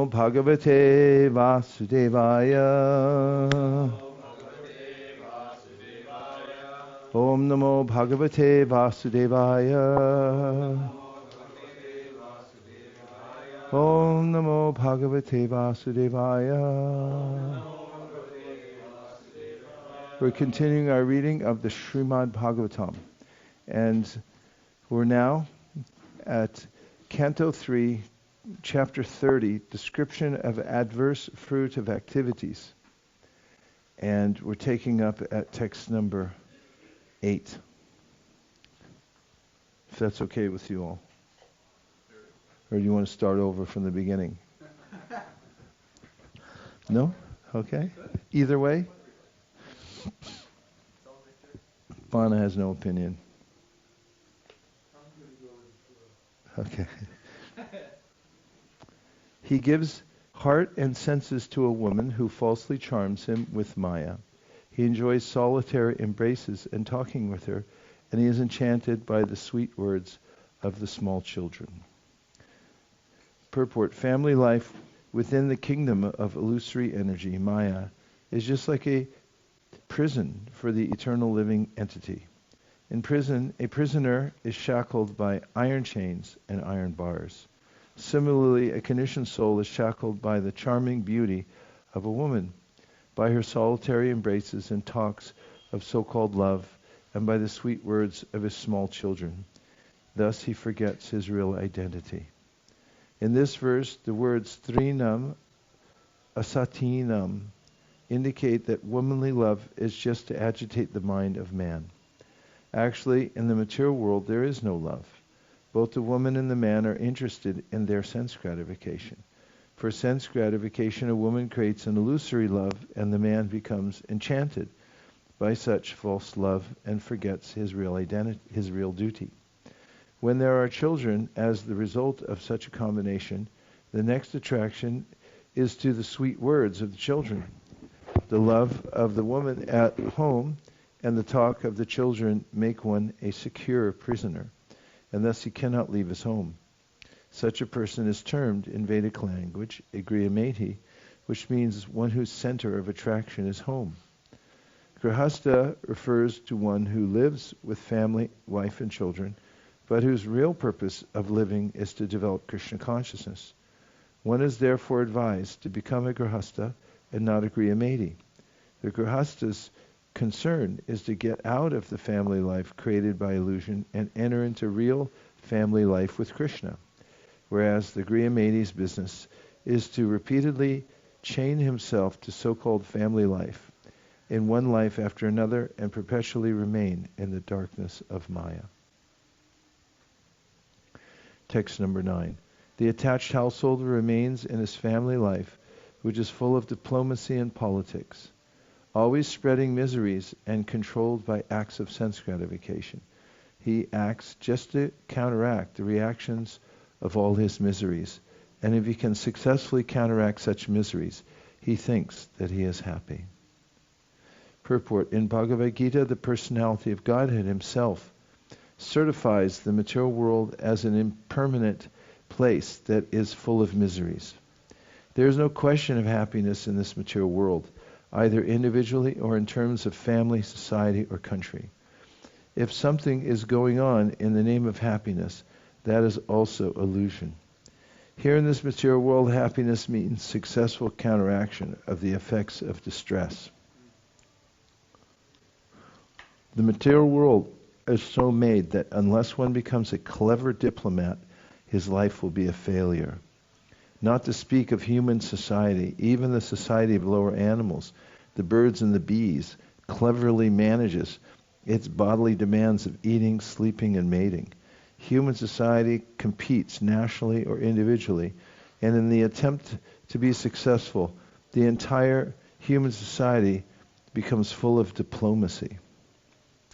Namo Bhagavate Vasudevaya. Om Namo Bhagavate Vasudevaya. Om Namo Bhagavate Vasudevaya. We're continuing our reading of the Srimad Bhagavatam, and we're now at Canto 3, Chapter 30, Description of Adverse Fruitive Activities. And we're taking up at text number 8. If that's okay with you all. Or do you want to start over from the beginning? No? Okay. Either way? Vana has no opinion. Okay. He gives heart and senses to a woman who falsely charms him with Maya. He enjoys solitary embraces and talking with her, and he is enchanted by the sweet words of the small children. Purport: family life within the kingdom of illusory energy, Maya, is just like a prison for the eternal living entity. In prison, a prisoner is shackled by iron chains and iron bars. Similarly, a conditioned soul is shackled by the charming beauty of a woman, by her solitary embraces and talks of so-called love, and by the sweet words of his small children. Thus he forgets his real identity. In this verse, the words Strinam Asatinam indicate that womanly love is just to agitate the mind of man. Actually, in the material world, there is no love. Both the woman and the man are interested in their sense gratification. For sense gratification, a woman creates an illusory love, and the man becomes enchanted by such false love and forgets his real identity, his real duty. When there are children as the result of such a combination, the next attraction is to the sweet words of the children. The love of the woman at home and the talk of the children make one a secure prisoner, and thus he cannot leave his home. Such a person is termed in Vedic language a Grihamathi, which means one whose center of attraction is home. Grihastha refers to one who lives with family, wife and children, but whose real purpose of living is to develop Krishna consciousness. One is therefore advised to become a Grihastha and not a Grihamathi. The Grihastha's concern is to get out of the family life created by illusion and enter into real family life with Krishna, whereas the Grihamathi's business is to repeatedly chain himself to so-called family life in one life after another and perpetually remain in the darkness of Maya. Text number 9. The attached householder remains in his family life, which is full of diplomacy and politics, always spreading miseries and controlled by acts of sense gratification. He acts just to counteract the reactions of all his miseries, and if he can successfully counteract such miseries, he thinks that he is happy. Purport: in Bhagavad Gita, the Personality of Godhead himself certifies the material world as an impermanent place that is full of miseries. There is no question of happiness in this material world, either individually or in terms of family, society, or country. If something is going on in the name of happiness, that is also illusion. Here in this material world, happiness means successful counteraction of the effects of distress. The material world is so made that unless one becomes a clever diplomat, his life will be a failure. Not to speak of human society, even the society of lower animals, the birds and the bees, cleverly manages its bodily demands of eating, sleeping, and mating. Human society competes nationally or individually, and in the attempt to be successful, the entire human society becomes full of diplomacy.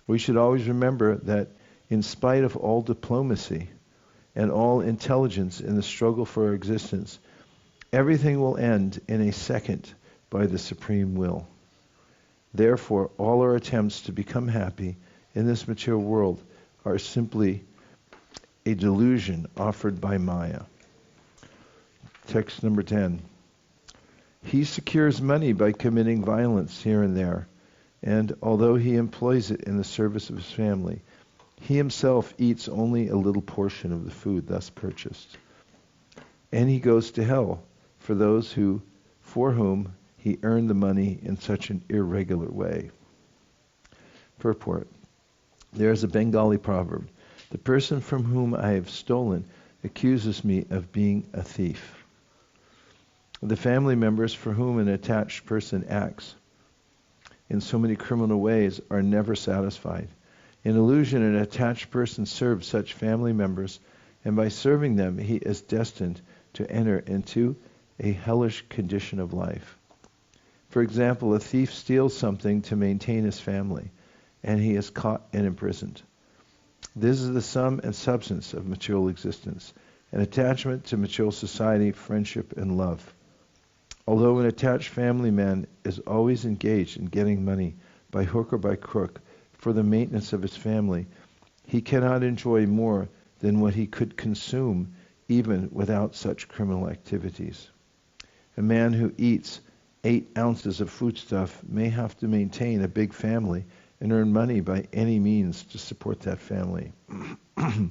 We should always remember that in spite of all diplomacy and all intelligence in the struggle for our existence, everything will end in a second by the supreme will. Therefore, all our attempts to become happy in this material world are simply a delusion offered by Maya. Text number 10. He secures money by committing violence here and there, and although he employs it in the service of his family, he himself eats only a little portion of the food thus purchased. And he goes to hell for those for whom he earned the money in such an irregular way. Purport. There is a Bengali proverb. The person from whom I have stolen accuses me of being a thief. The family members for whom an attached person acts in so many criminal ways are never satisfied. In illusion, an attached person serves such family members, and by serving them, he is destined to enter into a hellish condition of life. For example, a thief steals something to maintain his family, and he is caught and imprisoned. This is the sum and substance of material existence, an attachment to material society, friendship, and love. Although an attached family man is always engaged in getting money by hook or by crook for the maintenance of his family, he cannot enjoy more than what he could consume even without such criminal activities. A man who eats 8 ounces of foodstuff may have to maintain a big family and earn money by any means to support that family. But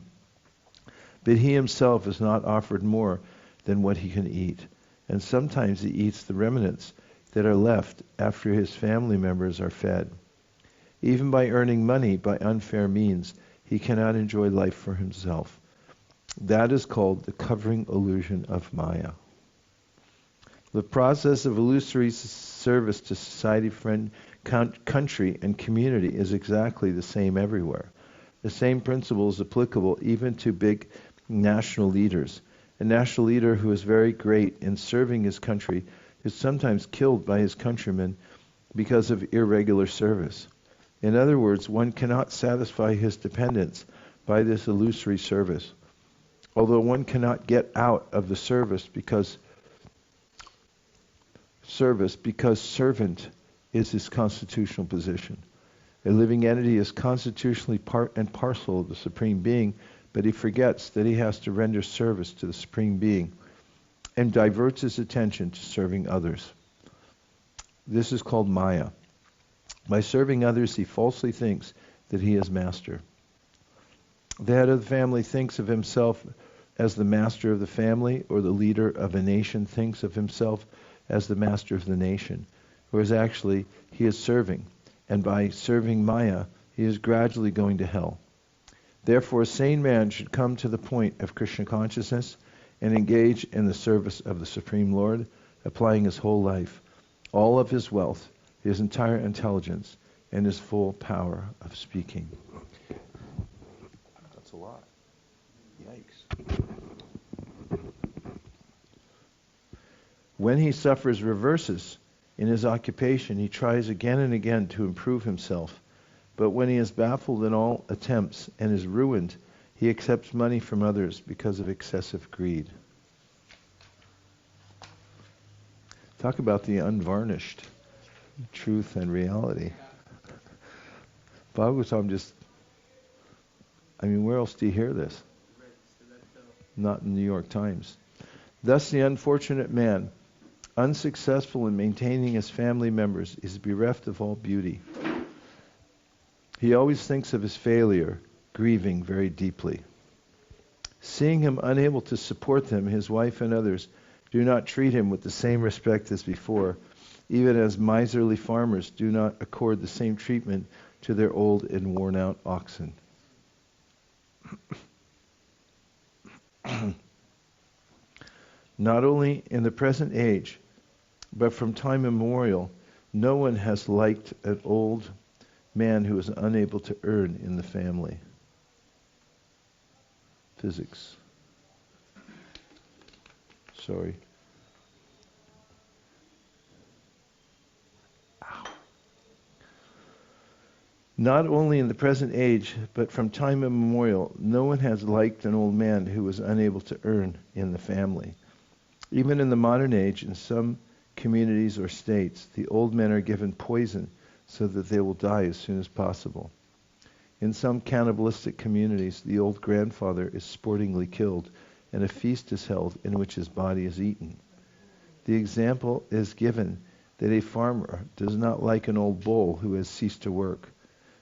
he himself is not offered more than what he can eat, and sometimes he eats the remnants that are left after his family members are fed. Even by earning money by unfair means, he cannot enjoy life for himself. That is called the covering illusion of Maya. The process of illusory service to society, friend, country, and community is exactly the same everywhere. The same principle is applicable even to big national leaders. A national leader who is very great in serving his country is sometimes killed by his countrymen because of irregular service. In other words, one cannot satisfy his dependents by this illusory service. Although one cannot get out of the service because servant is his constitutional position. A living entity is constitutionally part and parcel of the Supreme Being, but he forgets that he has to render service to the Supreme Being and diverts his attention to serving others. This is called Maya. By serving others, he falsely thinks that he is master. The head of the family thinks of himself as the master of the family, or the leader of a nation thinks of himself as the master of the nation, whereas actually he is serving, and by serving Maya, he is gradually going to hell. Therefore, a sane man should come to the point of Krishna consciousness and engage in the service of the Supreme Lord, applying his whole life, all of his wealth, his entire intelligence, and his full power of speaking. That's a lot. Yikes. When he suffers reverses in his occupation, he tries again and again to improve himself. But when he is baffled in all attempts and is ruined, he accepts money from others because of excessive greed. Talk about the unvarnished truth and reality. Bhagavatam where else do you hear this? Not in the New York Times. Thus the unfortunate man, unsuccessful in maintaining his family members, is bereft of all beauty. He always thinks of his failure, grieving very deeply. Seeing him unable to support them, his wife and others do not treat him with the same respect as before, even as miserly farmers do not accord the same treatment to their old and worn-out oxen. Not only in the present age, but from time immemorial, no one has liked an old man who is unable to earn in the family. Physics. Sorry. Ow. Not only in the present age, but from time immemorial, no one has liked an old man who was unable to earn in the family. Even in the modern age, in some communities or states, the old men are given poison so that they will die as soon as possible. In some cannibalistic communities, the old grandfather is sportingly killed and a feast is held in which his body is eaten. The example is given that a farmer does not like an old bull who has ceased to work.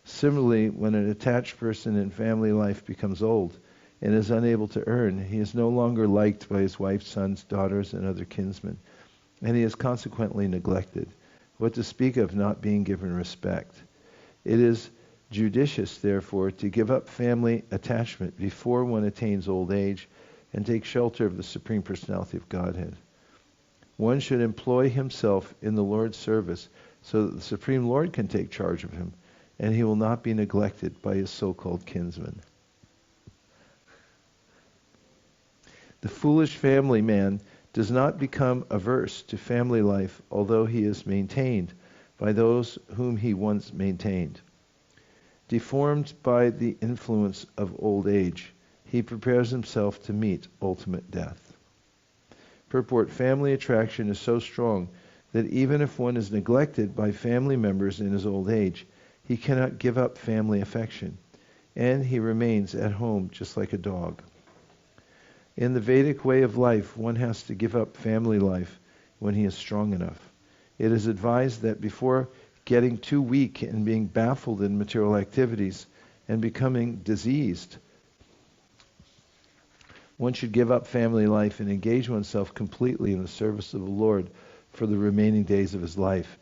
Similarly, when an attached person in family life becomes old and is unable to earn, he is no longer liked by his wife, sons, daughters, and other kinsmen, and he is consequently neglected, what to speak of not being given respect. It is judicious, therefore, to give up family attachment before one attains old age and take shelter of the Supreme Personality of Godhead. One should employ himself in the Lord's service so that the Supreme Lord can take charge of him, and he will not be neglected by his so-called kinsmen. The foolish family man does not become averse to family life, although he is maintained by those whom he once maintained. Deformed by the influence of old age, he prepares himself to meet ultimate death. Purport: family attraction is so strong that even if one is neglected by family members in his old age, he cannot give up family affection, and he remains at home just like a dog. In the Vedic way of life, one has to give up family life when he is strong enough. It is advised that before getting too weak and being baffled in material activities and becoming diseased, one should give up family life and engage oneself completely in the service of the Lord for the remaining days of his life.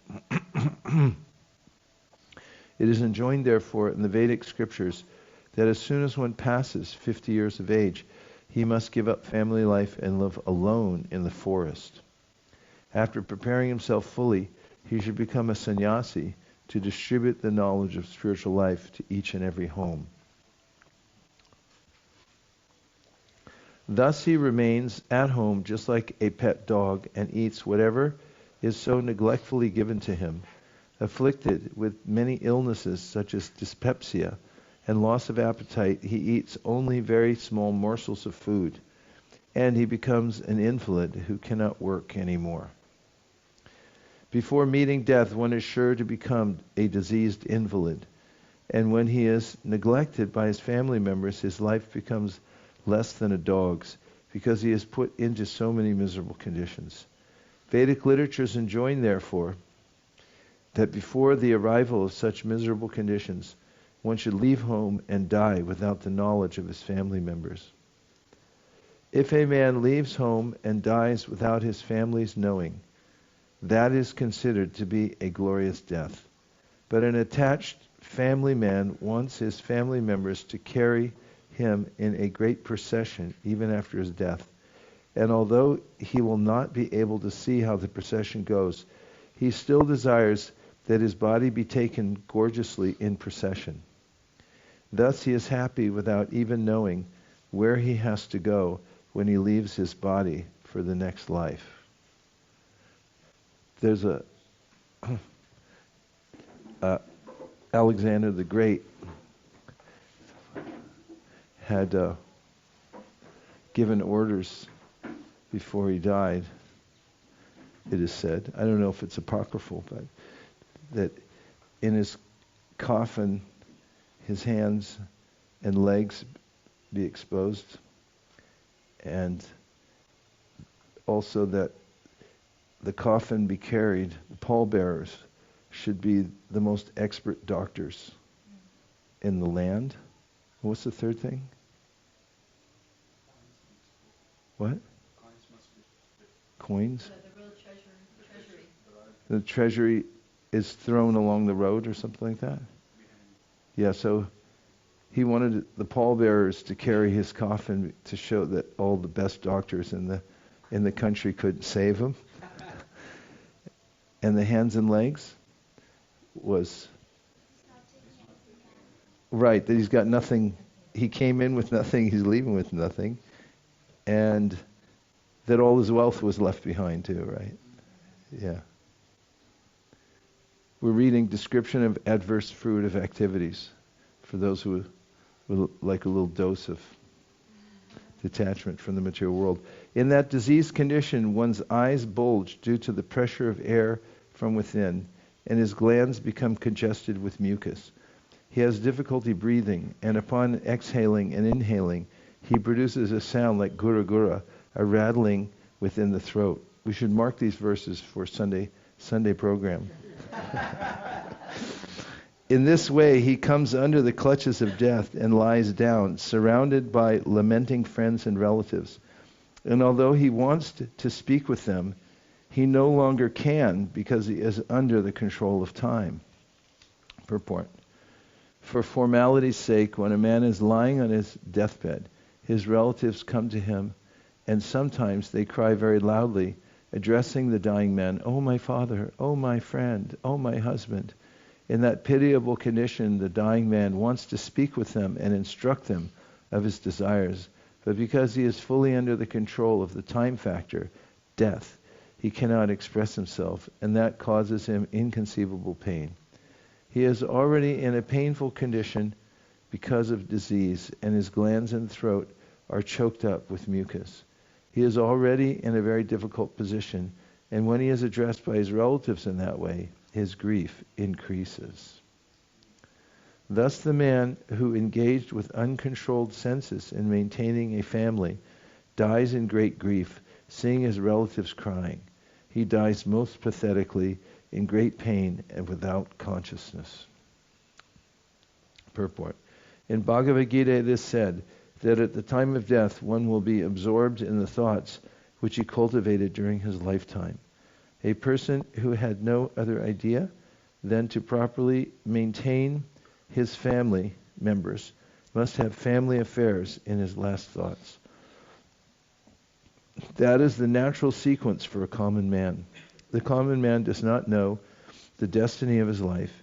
It is enjoined, therefore, in the Vedic scriptures that as soon as one passes 50 years of age, he must give up family life and live alone in the forest. After preparing himself fully, he should become a sannyasi to distribute the knowledge of spiritual life to each and every home. Thus he remains at home just like a pet dog and eats whatever is so neglectfully given to him. Afflicted with many illnesses such as dyspepsia and loss of appetite, he eats only very small morsels of food, and he becomes an invalid who cannot work anymore. Before meeting death, one is sure to become a diseased invalid, and when he is neglected by his family members, his life becomes less than a dog's, because he is put into so many miserable conditions. Vedic literatures enjoin, therefore, that before the arrival of such miserable conditions, one should leave home and die without the knowledge of his family members. If a man leaves home and dies without his family's knowing, that is considered to be a glorious death. But an attached family man wants his family members to carry him in a great procession even after his death. And although he will not be able to see how the procession goes, he still desires that his body be taken gorgeously in procession. Thus he is happy without even knowing where he has to go when he leaves his body for the next life. There's Alexander the Great had given orders before he died, it is said, I don't know if it's apocryphal, but that in his coffin his hands and legs be exposed, and also that the coffin be carried, the pallbearers should be the most expert doctors in the land. What's the third thing? What? Coins? The real treasury. The treasury is thrown along the road or something like that? Yeah, so he wanted the pallbearers to carry his coffin to show that all the best doctors in the country could save him. And the hands and legs was right, that he's got nothing. He came in with nothing, he's leaving with nothing. And that all his wealth was left behind too, right? Yeah. We're reading description of adverse fruitive activities for those who would like a little dose of detachment from the material world. In that diseased condition, one's eyes bulge due to the pressure of air from within, and his glands become congested with mucus. He has difficulty breathing, and upon exhaling and inhaling, he produces a sound like gura gura, a rattling within the throat. We should mark these verses for Sunday program. In this way, he comes under the clutches of death and lies down, surrounded by lamenting friends and relatives. And although he wants to speak with them, he no longer can because he is under the control of time. Purport. For formality's sake, when a man is lying on his deathbed, his relatives come to him, and sometimes they cry very loudly, addressing the dying man, "Oh, my father, oh, my friend, oh, my husband." In that pitiable condition, the dying man wants to speak with them and instruct them of his desires. But because he is fully under the control of the time factor, death, he cannot express himself, and that causes him inconceivable pain. He is already in a painful condition because of disease, and his glands and throat are choked up with mucus. He is already in a very difficult position, and when he is addressed by his relatives in that way, his grief increases. Thus the man who engaged with uncontrolled senses in maintaining a family dies in great grief, seeing his relatives crying. He dies most pathetically, in great pain and without consciousness. Purport. In Bhagavad Gita it is said that at the time of death one will be absorbed in the thoughts which he cultivated during his lifetime. A person who had no other idea than to properly maintain his family members must have family affairs in his last thoughts. That is the natural sequence for a common man. The common man does not know the destiny of his life.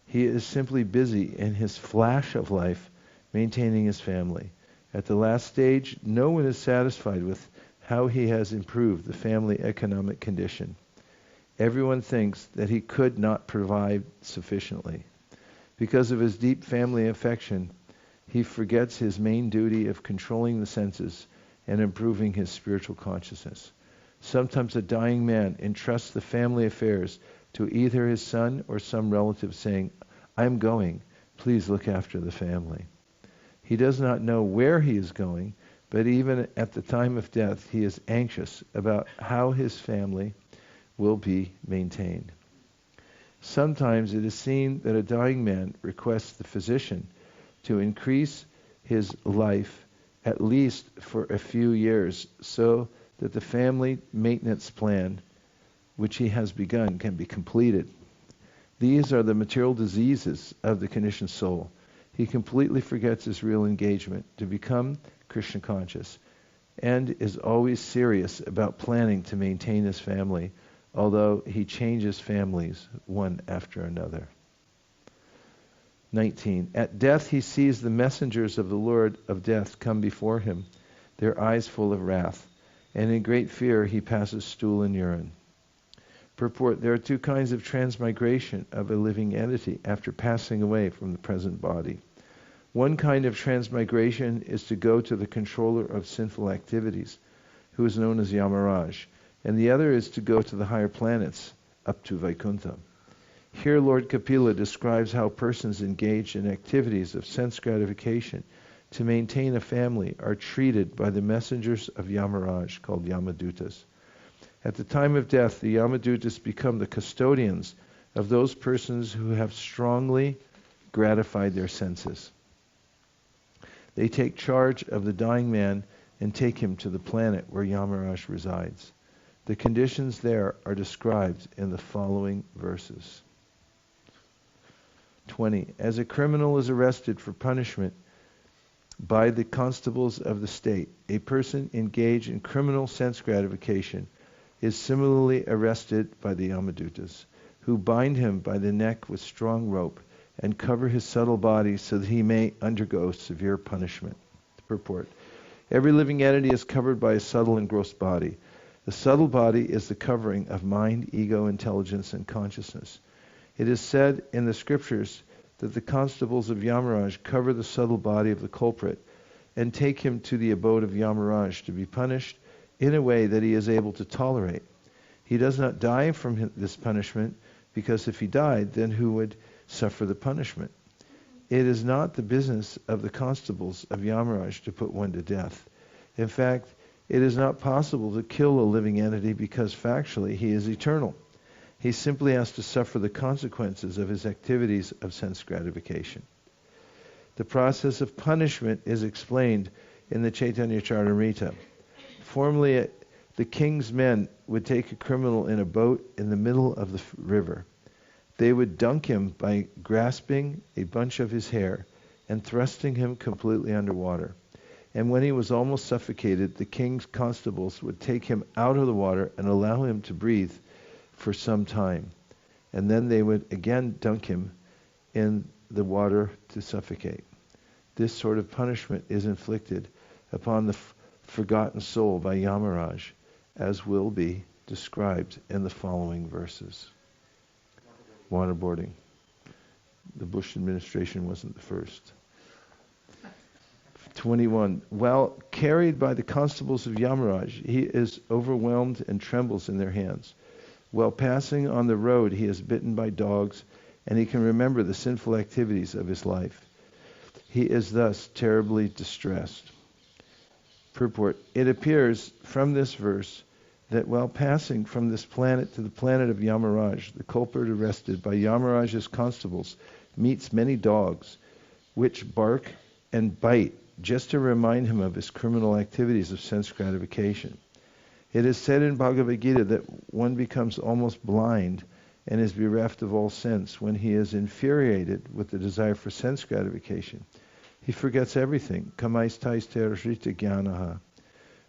He is simply busy in his flash of life maintaining his family. At the last stage, no one is satisfied with how he has improved the family economic condition. Everyone thinks that he could not provide sufficiently. Because of his deep family affection, he forgets his main duty of controlling the senses and improving his spiritual consciousness. Sometimes a dying man entrusts the family affairs to either his son or some relative, saying, "I am going, please look after the family." He does not know where he is going, but even at the time of death, he is anxious about how his family will be maintained. Sometimes it is seen that a dying man requests the physician to increase his life at least for a few years so that the family maintenance plan which he has begun can be completed. These are the material diseases of the conditioned soul. He completely forgets his real engagement to become Krishna conscious and is always serious about planning to maintain his family, although he changes families one after another. 19. At death he sees the messengers of the Lord of Death come before him, their eyes full of wrath, and in great fear he passes stool and urine. Purport. There are two kinds of transmigration of a living entity after passing away from the present body. One kind of transmigration is to go to the controller of sinful activities, who is known as Yamaraj, and the other is to go to the higher planets, up to Vaikuntha. Here Lord Kapila describes how persons engaged in activities of sense gratification to maintain a family are treated by the messengers of Yamaraj, called Yamadutas. At the time of death, the Yamadutas become the custodians of those persons who have strongly gratified their senses. They take charge of the dying man and take him to the planet where Yamaraj resides. The conditions there are described in the following verses. 20. As a criminal is arrested for punishment by the constables of the state, a person engaged in criminal sense gratification is similarly arrested by the Yamadutas, who bind him by the neck with strong rope and cover his subtle body so that he may undergo severe punishment. Purport. Every living entity is covered by a subtle and gross body. The subtle body is the covering of mind, ego, intelligence, and consciousness. It is said in the scriptures that the constables of Yamaraj cover the subtle body of the culprit and take him to the abode of Yamaraj to be punished in a way that he is able to tolerate. He does not die from this punishment, because if he died, then who would suffer the punishment? It is not the business of the constables of Yamaraj to put one to death. In fact, it is not possible to kill a living entity because factually he is eternal. He simply has to suffer the consequences of his activities of sense gratification. The process of punishment is explained in the Chaitanya Charitamrita. Formerly, the king's men would take a criminal in a boat in the middle of the river. They would dunk him by grasping a bunch of his hair and thrusting him completely underwater. And when he was almost suffocated, the king's constables would take him out of the water and allow him to breathe for some time. And then they would again dunk him in the water to suffocate. This sort of punishment is inflicted upon the forgotten soul by Yamaraj, as will be described in the following verses. Waterboarding. The Bush administration wasn't the first. 21. While carried by the constables of Yamaraj, he is overwhelmed and trembles in their hands. While passing on the road, he is bitten by dogs, and he can remember the sinful activities of his life. He is thus terribly distressed. Purport. It appears from this verse that while passing from this planet to the planet of Yamaraj, the culprit arrested by Yamaraj's constables meets many dogs, which bark and bite just to remind him of his criminal activities of sense gratification. It is said in Bhagavad Gita that one becomes almost blind and is bereft of all sense when he is infuriated with the desire for sense gratification. He forgets everything. Kamaistaiste rita jnanaha.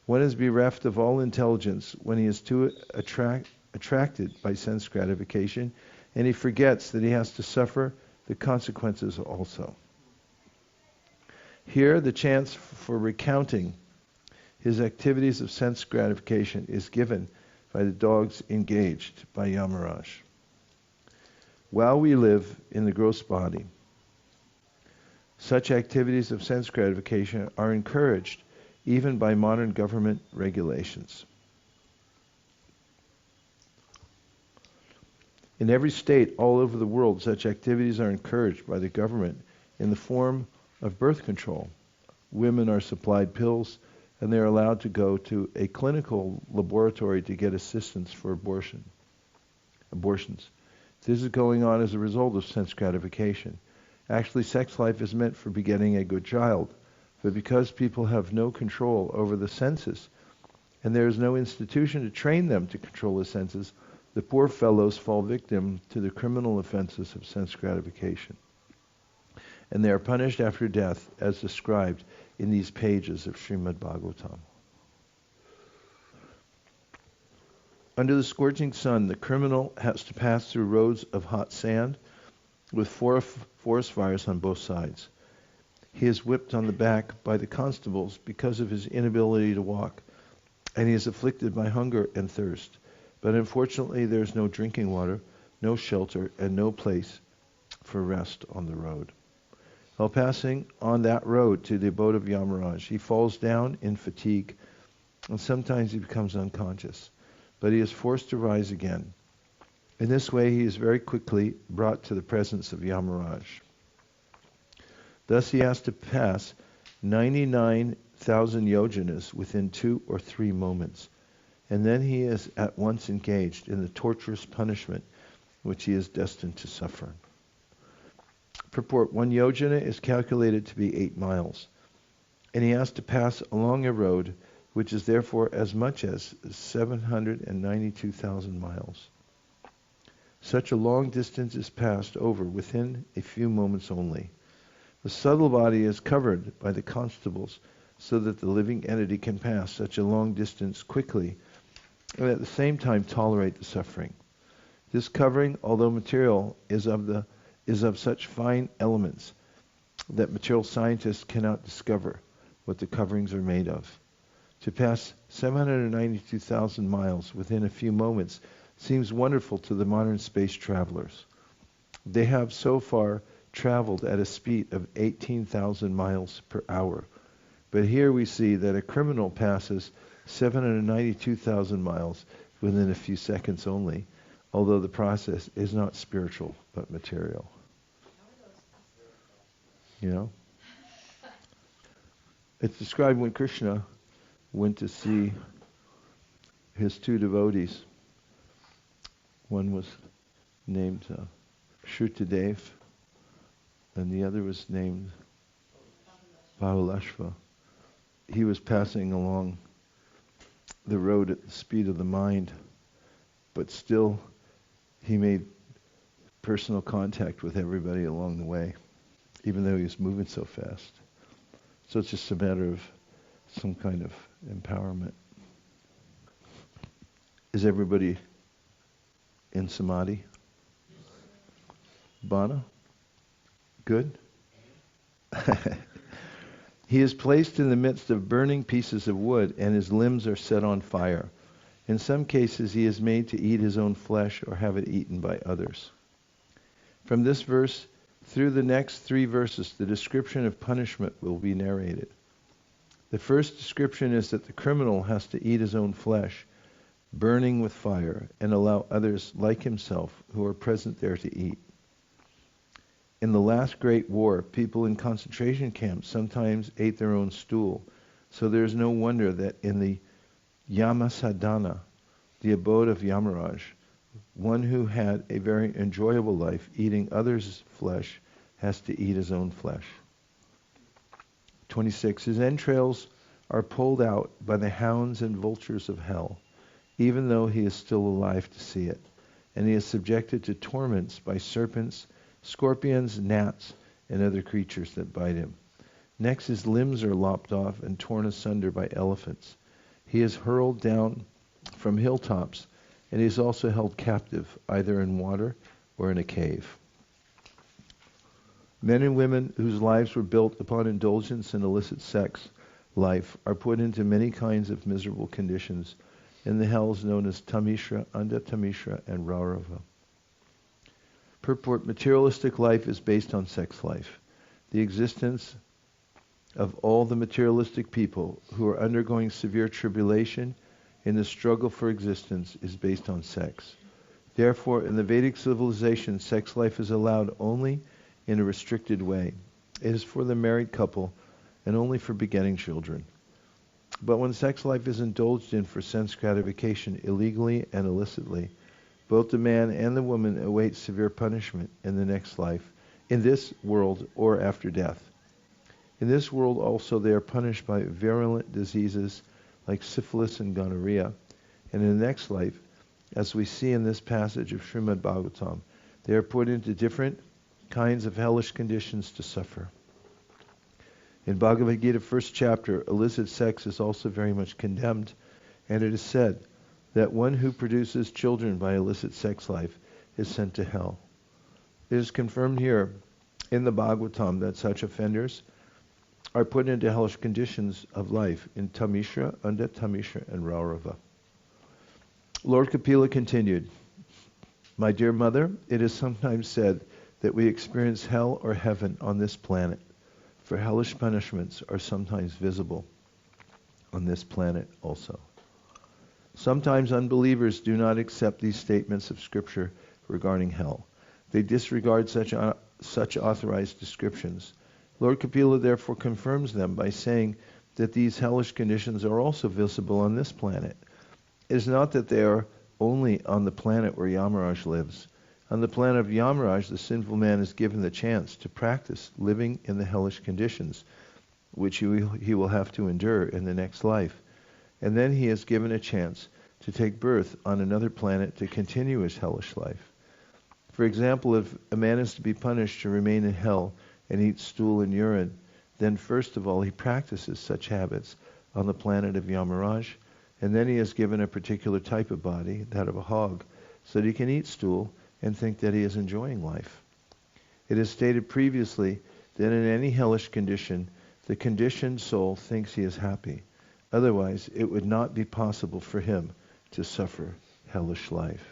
One is bereft of all intelligence when he is too attracted by sense gratification, and he forgets that he has to suffer the consequences also. Here, the chance for recounting his activities of sense gratification is given by the dogs engaged by Yamaraj. While we live in the gross body, such activities of sense gratification are encouraged even by modern government regulations. In every state all over the world, such activities are encouraged by the government in the form of birth control. Women are supplied pills, and they are allowed to go to a clinical laboratory to get assistance for abortions. This is going on as a result of sense gratification. Actually, sex life is meant for begetting a good child, but because people have no control over the senses, and there is no institution to train them to control the senses, the poor fellows fall victim to the criminal offenses of sense gratification. And they are punished after death, as described in these pages of Srimad Bhagavatam. Under the scorching sun, the criminal has to pass through roads of hot sand with forest fires on both sides. He is whipped on the back by the constables because of his inability to walk, and he is afflicted by hunger and thirst. But unfortunately, there is no drinking water, no shelter, and no place for rest on the road. While passing on that road to the abode of Yamaraj, he falls down in fatigue, and sometimes he becomes unconscious. But he is forced to rise again. In this way, he is very quickly brought to the presence of Yamaraj. Thus he has to pass 99,000 yojanas within 2 or 3 moments. And then he is at once engaged in the torturous punishment which he is destined to suffer. Purport: 1 yojana is calculated to be 8 miles. And he has to pass along a road which is therefore as much as 792,000 miles. Such a long distance is passed over within a few moments only. The subtle body is covered by the constables so that the living entity can pass such a long distance quickly and at the same time tolerate the suffering. This covering, although material, is of such fine elements that material scientists cannot discover what the coverings are made of. To pass 792,000 miles within a few moments seems wonderful to the modern space travelers. They have so far traveled at a speed of 18,000 miles per hour. But here we see that a criminal passes 792,000 miles within a few seconds only, although the process is not spiritual but material. You know? It's described when Kṛṣṇa went to see his two devotees. One was named Fruitive, and the other was named Bahulashva. He was passing along the road at the speed of the mind, but still he made personal contact with everybody along the way, even though he was moving so fast. So it's just a matter of some kind of empowerment. Is everybody in samadhi? Bana? Good? He is placed in the midst of burning pieces of wood, and his limbs are set on fire. In some cases, he is made to eat his own flesh or have it eaten by others. From this verse through the next 3 verses, the description of punishment will be narrated. The first description is that the criminal has to eat his own flesh, burning with fire, and allow others like himself who are present there to eat. In the last great war, people in concentration camps sometimes ate their own stool, so there is no wonder that in the Yamasadana, the abode of Yamaraj, one who had a very enjoyable life eating others' flesh has to eat his own flesh. 26. His entrails are pulled out by the hounds and vultures of hell, even though he is still alive to see it, and he is subjected to torments by serpents, scorpions, gnats, and other creatures that bite him. Next, his limbs are lopped off and torn asunder by elephants. He is hurled down from hilltops, and he is also held captive, either in water or in a cave. Men and women whose lives were built upon indulgence in illicit sex life are put into many kinds of miserable conditions in the hells known as Tamishra, Tamishra, and Raurava. Purport: materialistic life is based on sex life. The existence of all the materialistic people who are undergoing severe tribulation in the struggle for existence is based on sex. Therefore, in the Vedic civilization, sex life is allowed only in a restricted way. It is for the married couple and only for begetting children. But when sex life is indulged in for sense gratification illegally and illicitly, both the man and the woman await severe punishment in the next life, in this world or after death. In this world also they are punished by virulent diseases like syphilis and gonorrhea, and in the next life, as we see in this passage of Srimad Bhagavatam, they are put into different kinds of hellish conditions to suffer. In Bhagavad Gita, 1st chapter, illicit sex is also very much condemned, and it is said that one who produces children by illicit sex life is sent to hell. It is confirmed here in the Bhagavatam that such offenders are put into hellish conditions of life in Tamishra, Tamishra, and Raurava. Lord Kapila continued, "My dear mother, it is sometimes said that we experience hell or heaven on this planet, for hellish punishments are sometimes visible on this planet also. Sometimes unbelievers do not accept these statements of Scripture regarding hell. They disregard such authorized descriptions. Lord Kapila therefore confirms them by saying that these hellish conditions are also visible on this planet. It is not that they are only on the planet where Yamaraj lives. On the planet of Yamaraj, the sinful man is given the chance to practice living in the hellish conditions, which he will have to endure in the next life. And then he is given a chance to take birth on another planet to continue his hellish life. For example, if a man is to be punished to remain in hell and eat stool and urine, then first of all he practices such habits on the planet of Yamaraj, and then he is given a particular type of body, that of a hog, so that he can eat stool and think that he is enjoying life. It is stated previously that in any hellish condition, the conditioned soul thinks he is happy. Otherwise, it would not be possible for him to suffer hellish life.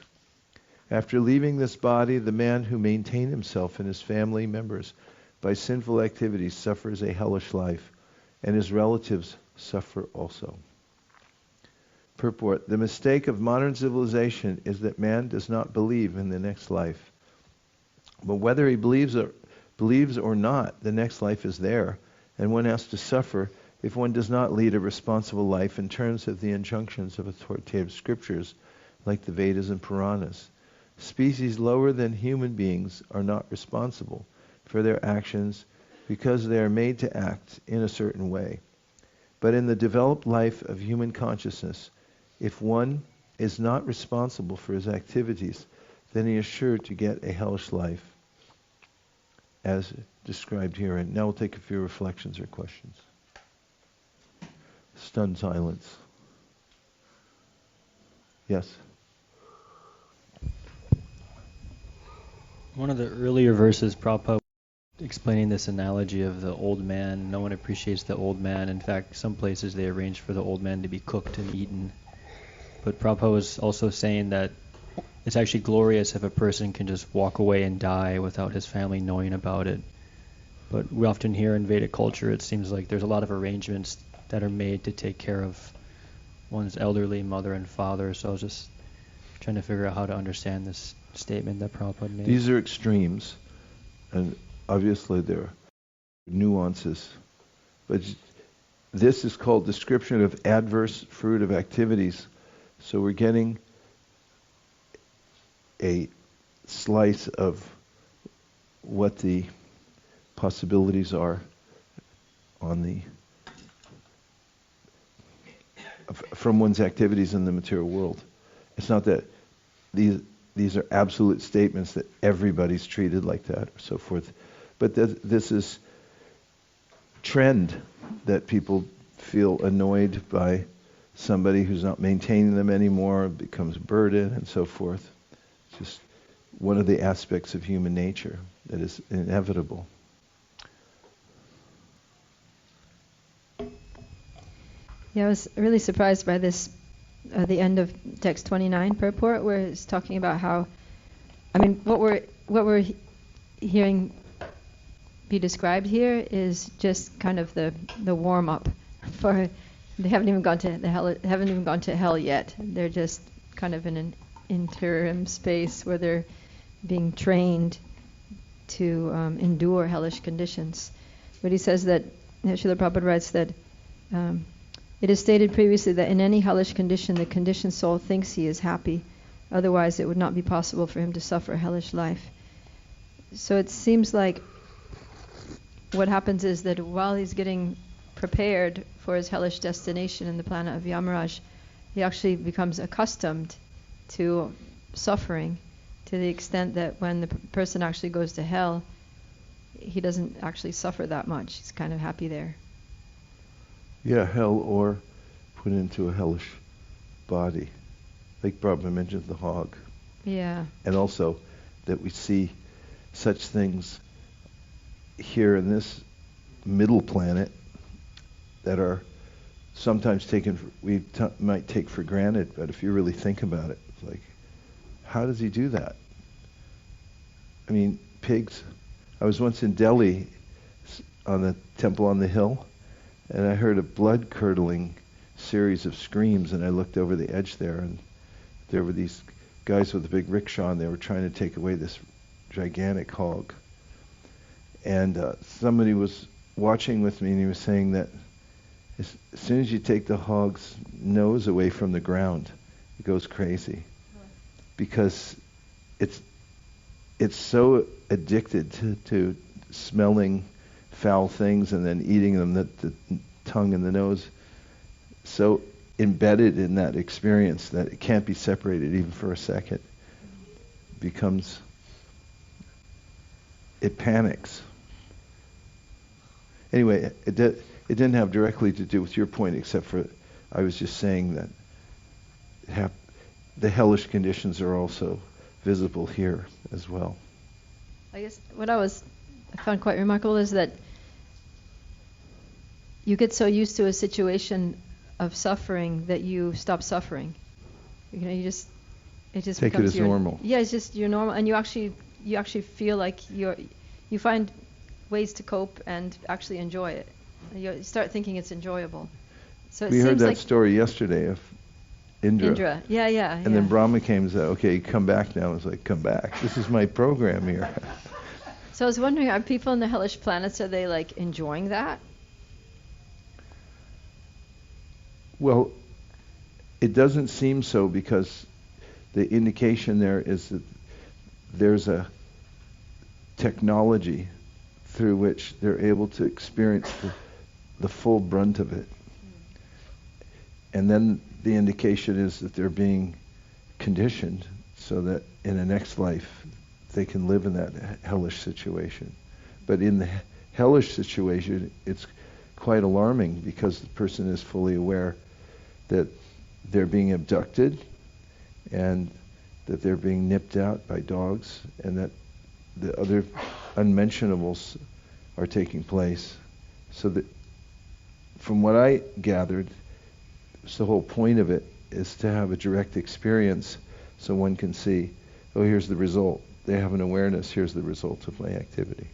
After leaving this body, the man who maintained himself and his family members by sinful activities suffers a hellish life, and his relatives suffer also." Purport: the mistake of modern civilization is that man does not believe in the next life. But whether he believes believes or not, the next life is there, and one has to suffer if one does not lead a responsible life in terms of the injunctions of authoritative scriptures like the Vedas and Puranas. Species lower than human beings are not responsible for their actions because they are made to act in a certain way. But in the developed life of human consciousness, if one is not responsible for his activities, then he is sure to get a hellish life, as described herein. Now we'll take a few reflections or questions. Stunned silence. Yes? One of the earlier verses, Prabhupada, explaining this analogy of the old man. No one appreciates the old man. In fact, some places they arrange for the old man to be cooked and eaten. But Prabhupada was also saying that it's actually glorious if a person can just walk away and die without his family knowing about it. But we often hear in Vedic culture, it seems like there's a lot of arrangements that are made to take care of one's elderly mother and father. So I was just trying to figure out how to understand this statement that Prabhupada made. These are extremes, and obviously there are nuances. But this is called description of adverse fruitive activities. So we're getting a slice of what the possibilities are on the from one's activities in the material world. It's not that these are absolute statements that everybody's treated like that or so forth, but this is trend that people feel annoyed by somebody who's not maintaining them anymore, becomes a burden and so forth. It's just one of the aspects of human nature that is inevitable. Yeah, I was really surprised by this, the end of text 29 purport, where it's talking about how, what we're hearing be described here is just kind of the warm up for. They haven't even gone to hell yet. They're just kind of in an interim space where they're being trained to endure hellish conditions. But he says that, Srila Prabhupada writes that it is stated previously that in any hellish condition, the conditioned soul thinks he is happy. Otherwise, it would not be possible for him to suffer a hellish life. So it seems like what happens is that while he's getting prepared for his hellish destination in the planet of Yamaraj, he actually becomes accustomed to suffering to the extent that when the person actually goes to hell, he doesn't actually suffer that much. He's kind of happy there. Yeah, hell or put into a hellish body. Like Prabhupada mentioned the hog. Yeah. And also that we see such things here in this middle planet that are sometimes might take for granted, but if you really think about it, it's like, how does he do that? I mean, pigs. I was once in Delhi on the temple on the hill, and I heard a blood-curdling series of screams, and I looked over the edge there, and there were these guys with a big rickshaw, and they were trying to take away this gigantic hog. And somebody was watching with me, and he was saying that as soon as you take the hog's nose away from the ground, it goes crazy. Because it's so addicted to smelling foul things and then eating them that the tongue and the nose so embedded in that experience that it can't be separated even for a second. It panics. Anyway, it didn't have directly to do with your point, except for I was just saying that the hellish conditions are also visible here as well. I guess what I found quite remarkable is that you get so used to a situation of suffering that you stop suffering. It just take it as normal. Yeah, it's just your normal, and you actually feel like you find ways to cope and actually enjoy it. You start thinking it's enjoyable. So it we heard that like story yesterday of Indra. Yeah. And then Brahma came and said, okay, come back now. I was like, come back. This is my program here. So I was wondering, are people in the hellish planets, are they like enjoying that? Well, it doesn't seem so, because the indication there is that there's a technology through which they're able to experience the full brunt of it. And then the indication is that they're being conditioned so that in the next life they can live in that hellish situation. But in the hellish situation, it's quite alarming, because the person is fully aware that they're being abducted and that they're being nipped out by dogs, and that the other unmentionables are taking place. So that, from what I gathered, the whole point of it is to have a direct experience, so one can see, oh, here's the result. They have an awareness, here's the result of my activity.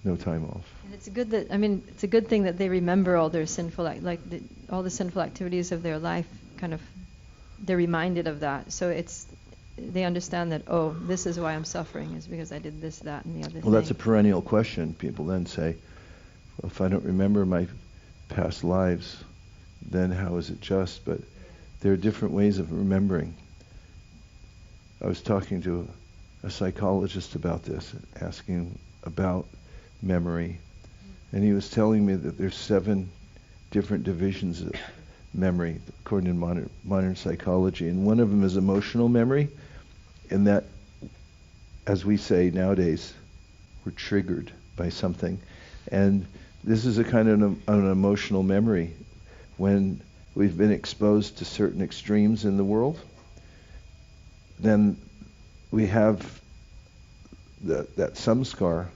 No time off. And it's good that, I mean, it's a good thing that they remember all their sinful, all the sinful activities of their life, kind of, they're reminded of that. So they understand that, oh, this is why I'm suffering, is because I did this, that, and the other thing. Well, that's a perennial question. People then say, well, if I don't remember my past lives, then how is it just? But there are different ways of remembering. I was talking to a psychologist about this, asking about memory, and he was telling me that there's 7 different divisions of memory according to modern psychology, and one of them is emotional memory, and that, as we say nowadays, we're triggered by something, and this is a kind of an emotional memory when we've been exposed to certain extremes in the world. Then we have that samskar.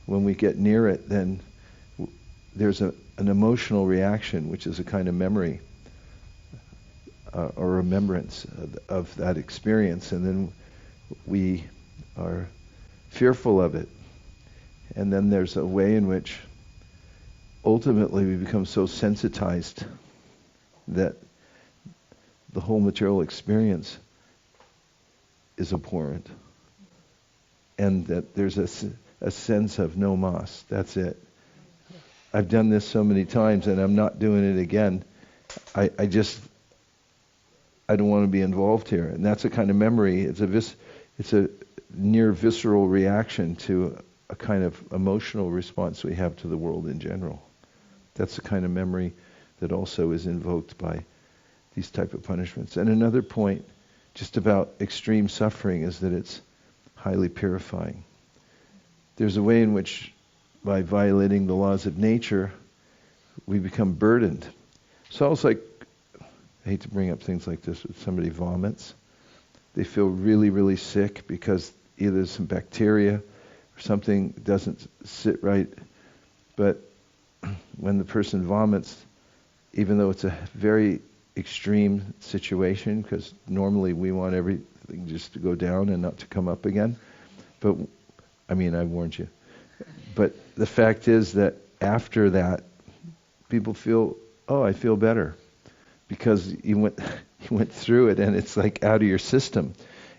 When we get near it, then there's an emotional reaction, which is a kind of memory or remembrance of that experience, and then we are fearful of it. And then there's a way in which ultimately we become so sensitized that the whole material experience is abhorrent, and that there's a sense of no mas. That's it. I've done this so many times, and I'm not doing it again. I don't want to be involved here, and that's a kind of memory. It's a near visceral reaction to a kind of emotional response we have to the world in general. That's the kind of memory that also is invoked by these type of punishments. And another point, just about extreme suffering, is that it's highly purifying. There's a way in which, by violating the laws of nature, we become burdened. So it's like, I hate to bring up things like this, but somebody vomits. They feel really, really sick because either there's some bacteria or something doesn't sit right. But when the person vomits, even though it's a very extreme situation, because normally we want everything just to go down and not to come up again. But, I mean, I warned you. But the fact is that after that, people feel, oh, I feel better. Because you went through it, and it's like out of your system.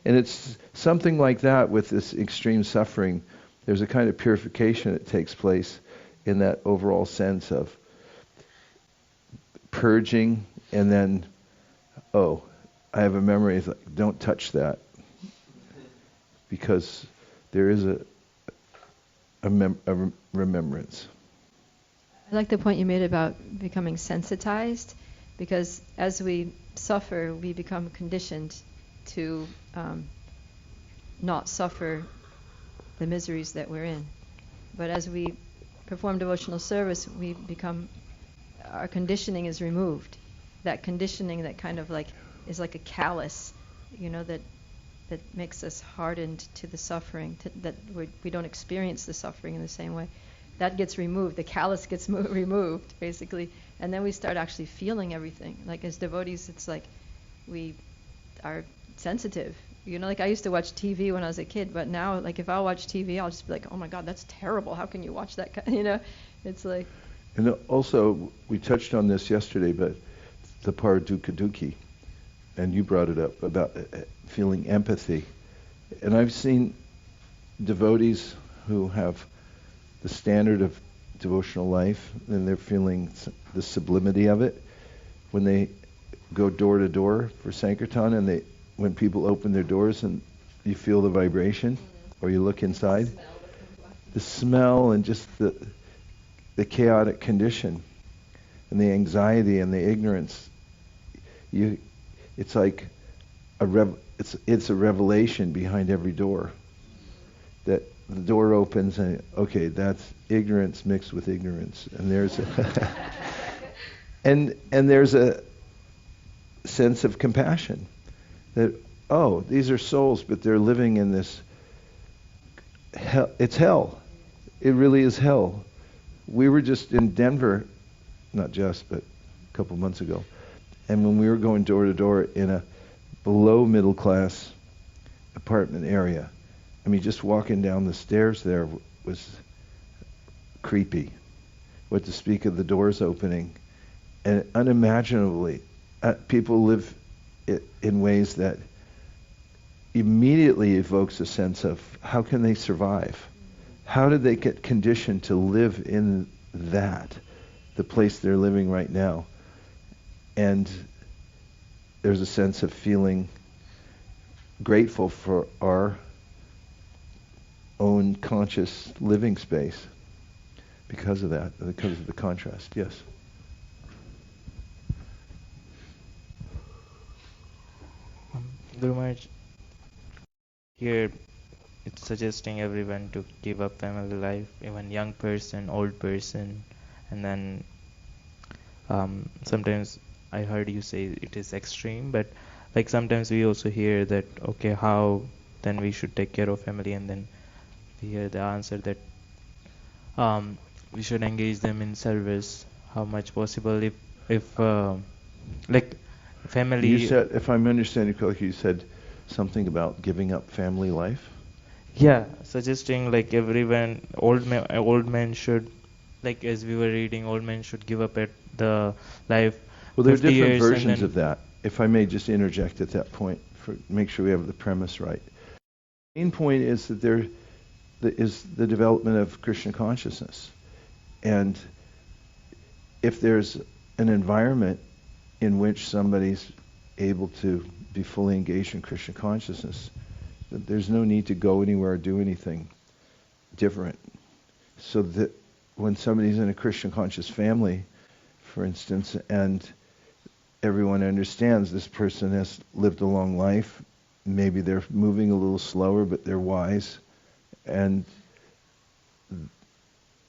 And it's something like that with this extreme suffering. There's a kind of purification that takes place in that overall sense of purging, and then, oh, I have a memory. It's like, don't touch that, because there is a remembrance. I like the point you made about becoming sensitized, because as we suffer, we become conditioned to not suffer the miseries that we're in. But as we perform devotional service, our conditioning is removed. That conditioning that kind of like is like a callus, that makes us hardened to the suffering, that we don't experience the suffering in the same way. That gets removed. The callus gets removed, basically. And then we start actually feeling everything. Like as devotees, it's like we are sensitive. Like I used to watch TV when I was a kid, but now, like if I'll watch TV, I'll just be like, oh my God, that's terrible. How can you watch that? It's like... And also, we touched on this yesterday, but the dukkha, and you brought it up about feeling empathy. And I've seen devotees who have the standard of devotional life, and they're feeling the sublimity of it, when they go door to door for Sankirtan, and when people open their doors and you feel the vibration, or you look inside, the smell and just the chaotic condition, and the anxiety and the ignorance, it's like it's a revelation behind every door. That the door opens and okay, that's ignorance mixed with ignorance, and there's and there's a sense of compassion that these are souls, but they're living in this hell. It's hell. It really is hell. We were just in Denver, not just, but a couple months ago, and when we were going door to door in a below middle class apartment area, I mean, just walking down the stairs there was creepy. What to speak of the doors opening, and unimaginably, people live in ways that immediately evokes a sense of how can they survive? How did they get conditioned to live in the place they're living right now? And there's a sense of feeling grateful for our own conscious living space because of that, because of the contrast. Yes? Guru Maharaj, here it's suggesting everyone to give up family life, even young person, old person, and then sometimes I heard you say it is extreme, but like sometimes we also hear that, okay, how then we should take care of family, and then we hear the answer that we should engage them in service, how much possible if like family. You said, if I'm understanding correctly, you said something about giving up family life? Yeah, suggesting like everyone, old men should, like as we were reading, old men should give up at the life. Well, there are 50 different years versions of that. If I may just interject at that point, make sure we have the premise right. The main point is that there is the development of Krishna consciousness. And if there's an environment in which somebody's able to be fully engaged in Krishna consciousness, there's no need to go anywhere or do anything different. So that when somebody's in a Krishna conscious family, for instance, and everyone understands this person has lived a long life, maybe they're moving a little slower, but they're wise, and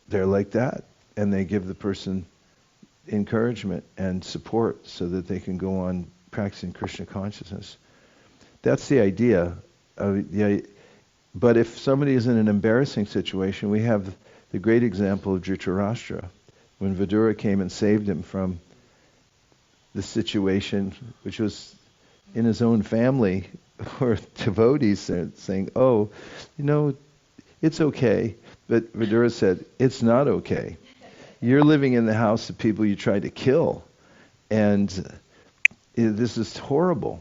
they're like that, and they give the person encouragement and support so that they can go on practicing Krishna consciousness. That's the idea. But if somebody is in an embarrassing situation, we have the great example of Dhritarashtra, when Vidura came and saved him from the situation, which was in his own family, or devotees saying, it's okay. But Vidura said, it's not okay. You're living in the house of people you tried to kill, and this is horrible,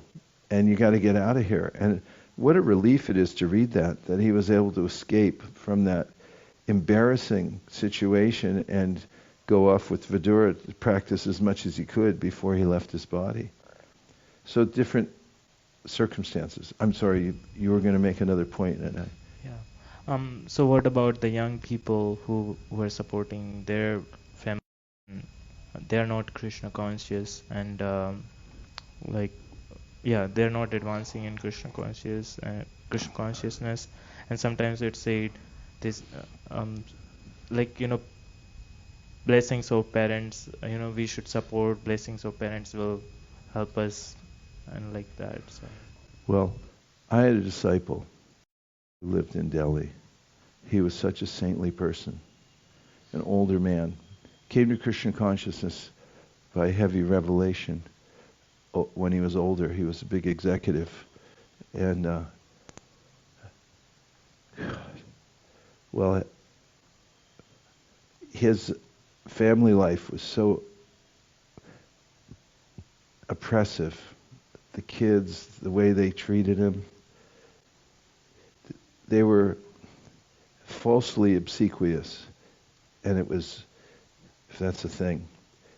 and you got to get out of here. And what a relief it is to read that he was able to escape from that embarrassing situation and go off with Vidura to practice as much as he could before he left his body. So different circumstances. I'm sorry, you were going to make another point. Yeah. So what about the young people who were supporting their family? They are not Krishna conscious, and they're not advancing in Krishna consciousness, and sometimes it's said this, blessings of parents. We should support blessings of parents will help us, and like that. So. Well, I had a disciple who lived in Delhi. He was such a saintly person, an older man. Came to Krishna consciousness by heavy revelation. When he was older, he was a big executive. And, his family life was so oppressive. The kids, the way they treated him, they were falsely obsequious, and it was, if that's a thing,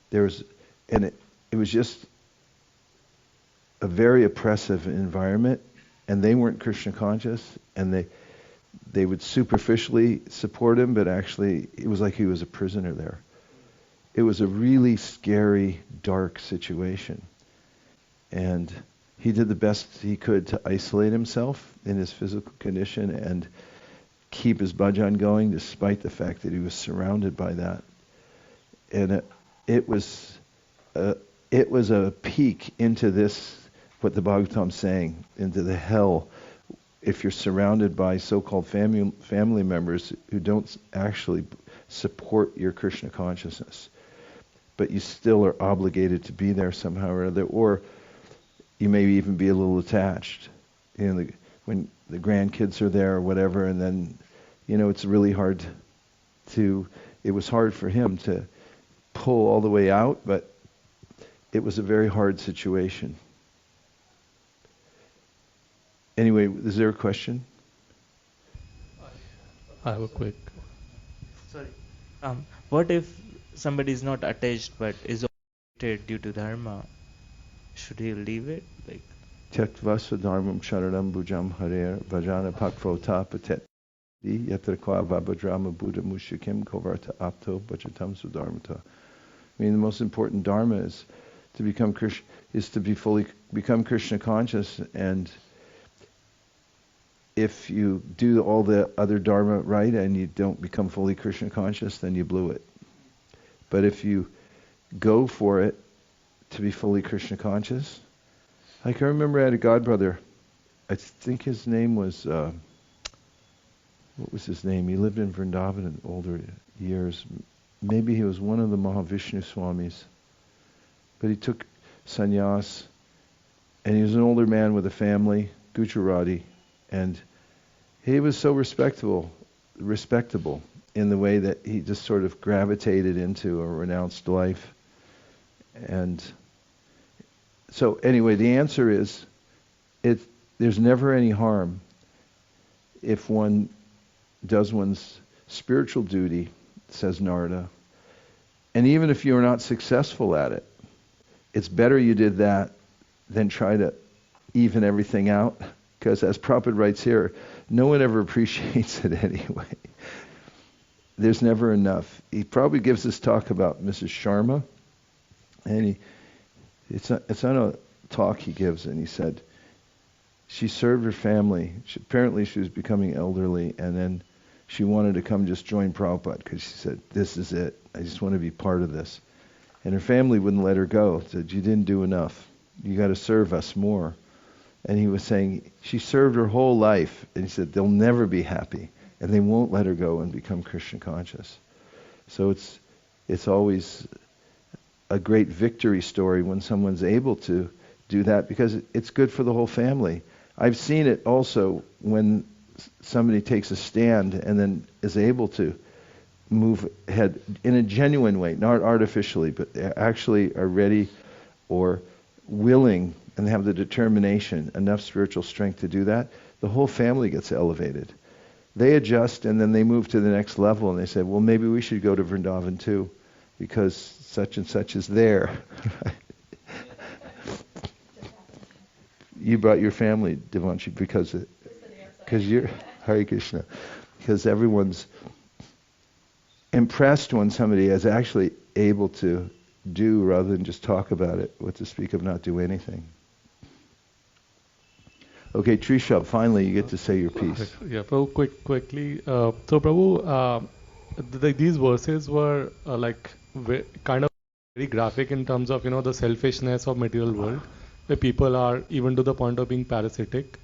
there was, and it was just a very oppressive environment, and they weren't Krishna conscious, and they would superficially support him, but actually it was like he was a prisoner there. It was a really scary, dark situation. And he did the best he could to isolate himself in his physical condition and keep his bhajan going, despite the fact that he was surrounded by that. And it was a peek into this, what the Bhagavatam's saying, into the hell, if you're surrounded by so-called family members who don't actually support your Krishna consciousness, but you still are obligated to be there somehow or other, or you may even be a little attached. When the grandkids are there or whatever, and then, it's really hard it was hard for him to pull all the way out, but it was a very hard situation. Anyway, is there a question? I have a quick. Sorry. What if somebody is not attached but is obligated due to dharma? Should he leave it? Like, Tyaktva swadharmam sharanam bhujam harer vajana pakvota patet yatra kwa vabadrama buddha mushikim kovarta apto bhajatam sudharmata. I mean, the most important dharma is to become become Krishna conscious, and if you do all the other dharma right and you don't become fully Krishna conscious, then you blew it. But if you go for it to be fully Krishna conscious, I can remember I had a godbrother. I think his name was, what was his name? He lived in Vrindavan in older years. Maybe he was one of the Mahavishnu Swamis. But he took sannyas, and he was an older man with a family, Gujarati, and he was so respectable in the way that he just sort of gravitated into a renounced life. And so anyway, the answer is, there's never any harm if one does one's spiritual duty, says Narada. And even if you're not successful at it, it's better you did that than try to even everything out. Because as Prabhupada writes here, no one ever appreciates it anyway. There's never enough. He probably gives this talk about Mrs. Sharma, and it's on a talk he gives, and he said she served her family. Apparently she was becoming elderly, and then she wanted to come just join Prabhupada because she said, "This is it. I just want to be part of this." And her family wouldn't let her go. Said, "You didn't do enough. You got to serve us more." And he was saying she served her whole life, and he said they'll never be happy, and they won't let her go and become Krishna conscious. So it's always a great victory story when someone's able to do that, because it's good for the whole family. I've seen it also when somebody takes a stand and then is able to move ahead in a genuine way, not artificially, but they actually are ready or willing and have the determination, enough spiritual strength to do that. The whole family gets elevated. They adjust, and then they move to the next level, and they say, well, maybe we should go to Vrindavan too, because such and such is there. You brought your family, Devanshi, because you're Hare Krishna, because everyone's impressed when somebody is actually able to do rather than just talk about it, what to speak of not do anything. Okay, Trisha, finally you get to say your piece. Yeah, Prabhu, quickly. So Prabhu, these verses were kind of very graphic in terms of, the selfishness of material world, where people are even to the point of being parasitic,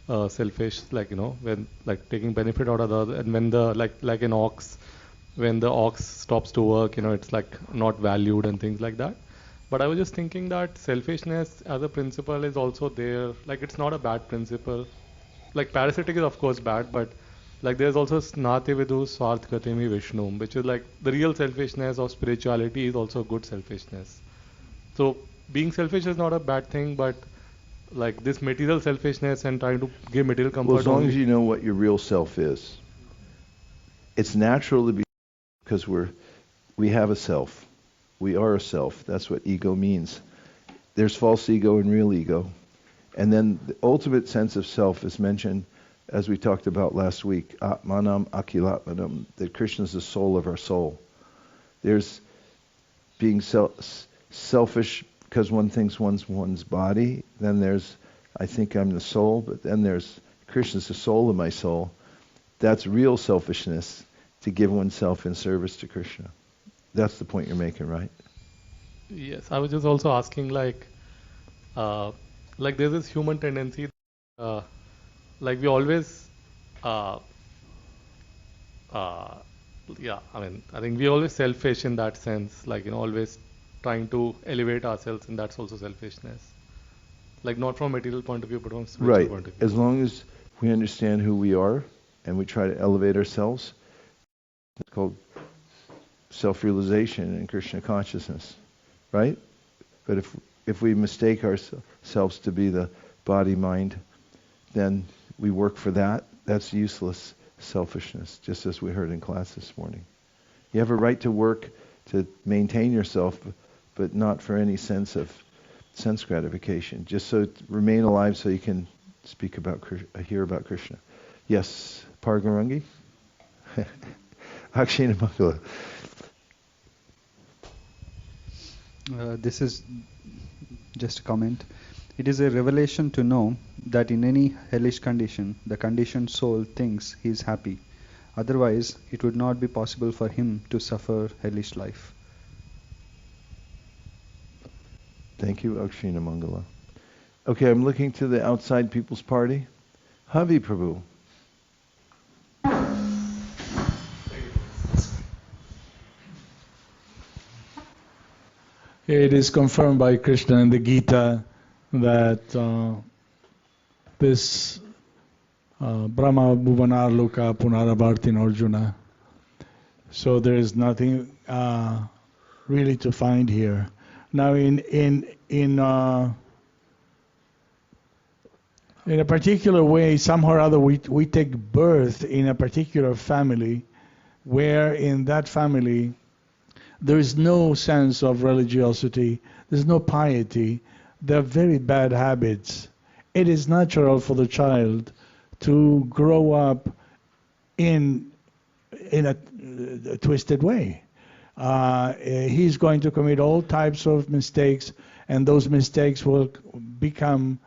selfish, when taking benefit out of the other, and when like an ox, when the ox stops to work, it's not valued and things like that. But I was just thinking that selfishness as a principle is also there. It's not a bad principle. Parasitic is of course bad, but there's also snati vidu swarthgatimi vishnum, which is the real selfishness of spirituality is also good selfishness. So being selfish is not a bad thing, but this material selfishness and trying to give material comfort. Well, as long as you know what your real self is. it's natural to be, because we have a self. We are a self. That's what ego means. There's false ego and real ego. And then the ultimate sense of self is mentioned, as we talked about last week, Atmanam Akilatmanam, that Krishna is the soul of our soul. There's being selfish because one thinks one's body. Then there's, I think I'm the soul, but then there's Krishna's the soul of my soul. That's real selfishness, to give oneself in service to Krishna. That's the point you're making, right? Yes, I was just also asking, like there's this human tendency, like we always, yeah, I mean, I think we're always selfish in that sense, like, always trying to elevate ourselves, and that's also selfishness. Like, not from a material point of view, but from a spiritual point of view. As long as we understand who we are and we try to elevate ourselves, it's called self-realization and Krishna consciousness, right? But if we mistake ourselves to be the body, mind, then we work for that. That's useless selfishness, just as we heard in class this morning. You have a right to work to maintain yourself, but not for any sense gratification. Just so remain alive, so you can speak about hear about Krishna. Yes, Pargarangi. Akshina Mangala. This is just a comment. It is a revelation to know that in any hellish condition, the conditioned soul thinks he is happy. Otherwise, it would not be possible for him to suffer hellish life. Thank you, Akshina Mangala. Okay, I'm looking to the outside people's party. Havi Prabhu. It is confirmed by Krishna in the Gita that this Brahma Bhuvanarloka Punaravartin Arjuna. So there is nothing really to find here. Now in a particular way, somehow or other, we take birth in a particular family, where in that family there is no sense of religiosity, there's no piety, there are very bad habits. It is natural for the child to grow up in a twisted way. He's going to commit all types of mistakes, and those mistakes will become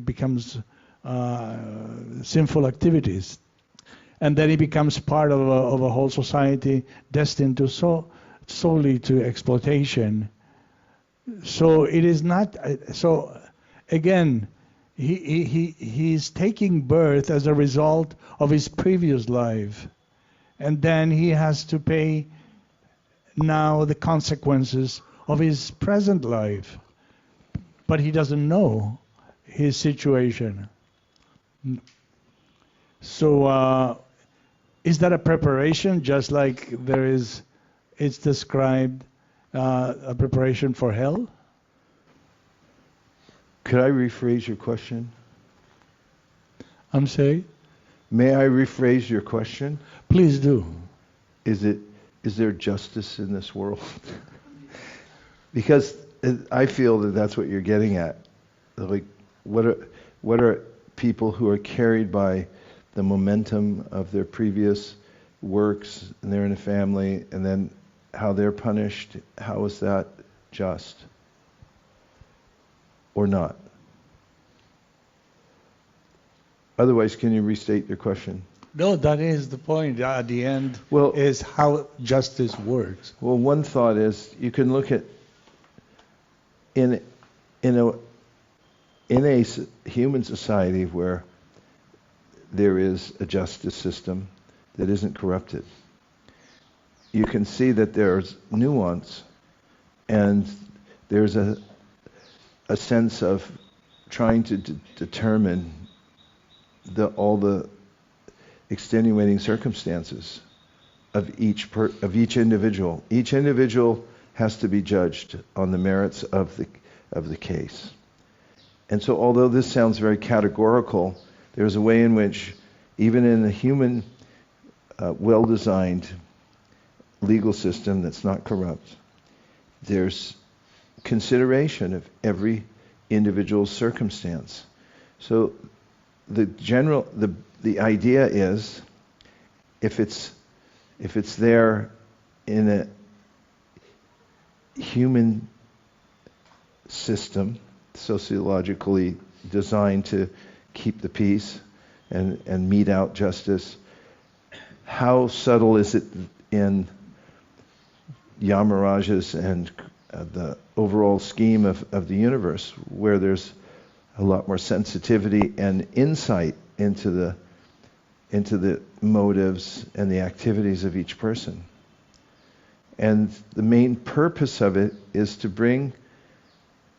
becomes sinful activities. And then he becomes part of a whole society destined to solely to exploitation. So it is not. So again, he's taking birth as a result of his previous life, and then he has to pay now the consequences of his present life. But he doesn't know his situation. So is that a preparation, just like it's described a preparation for hell? Could I rephrase your question? I'm sorry? May I rephrase your question? Please do. Is there justice in this world? Because I feel that that's what you're getting at. Like, what are people who are carried by the momentum of their previous works, and they're in a family, and then how they're punished? How is that just? Or not? Otherwise, can you restate your question? No, that is the point. At the end, is how justice works. Well, one thought is you can look at in a human society where there is a justice system that isn't corrupted, you can see that there's nuance, and there's a sense of trying to determine all the extenuating circumstances of each individual. Each individual has to be judged on the merits of the case. And so, although this sounds very categorical, there's a way in which even in a human, well-designed legal system that's not corrupt, there's consideration of every individual circumstance. So the idea is, if it's there in a human system, sociologically designed to keep the peace and mete out justice, how subtle is it in Yamarajas and the overall scheme of the universe, where there's a lot more sensitivity and insight into the motives and the activities of each person. And the main purpose of it is to bring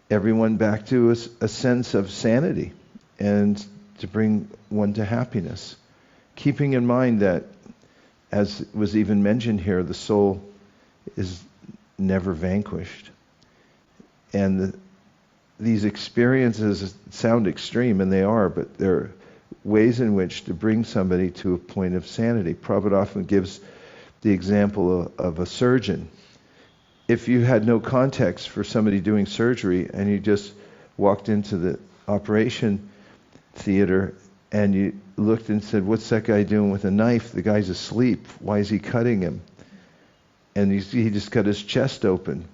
everyone back to a sense of sanity and to bring one to happiness. Keeping in mind that, as was even mentioned here, the soul is never vanquished. And these experiences sound extreme, and they are, but they're ways in which to bring somebody to a point of sanity. Prabhupada often gives the example of a surgeon. If you had no context for somebody doing surgery and you just walked into the operation theater and you looked and said, "What's that guy doing with a knife? The guy's asleep. Why is he cutting him?" And he just cut his chest open.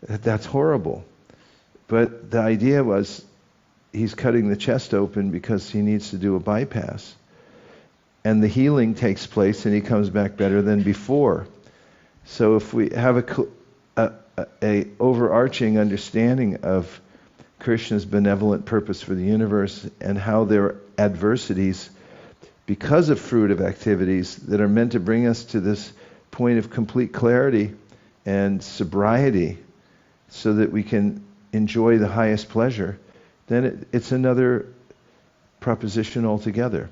That's horrible. But the idea was, he's cutting the chest open because he needs to do a bypass. And the healing takes place and he comes back better than before. So if we have a overarching understanding of Krishna's benevolent purpose for the universe and how there are adversities because of fruitive activities that are meant to bring us to this point of complete clarity and sobriety so that we can enjoy the highest pleasure, then it's another proposition altogether.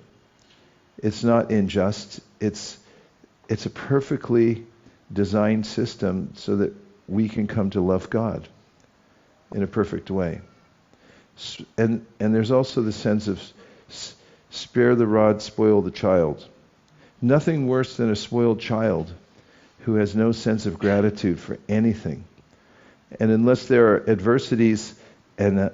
It's not unjust. It's a perfectly designed system so that we can come to love God in a perfect way. And there's also the sense of spare the rod, spoil the child. Nothing worse than a spoiled child who has no sense of gratitude for anything. And unless there are adversities and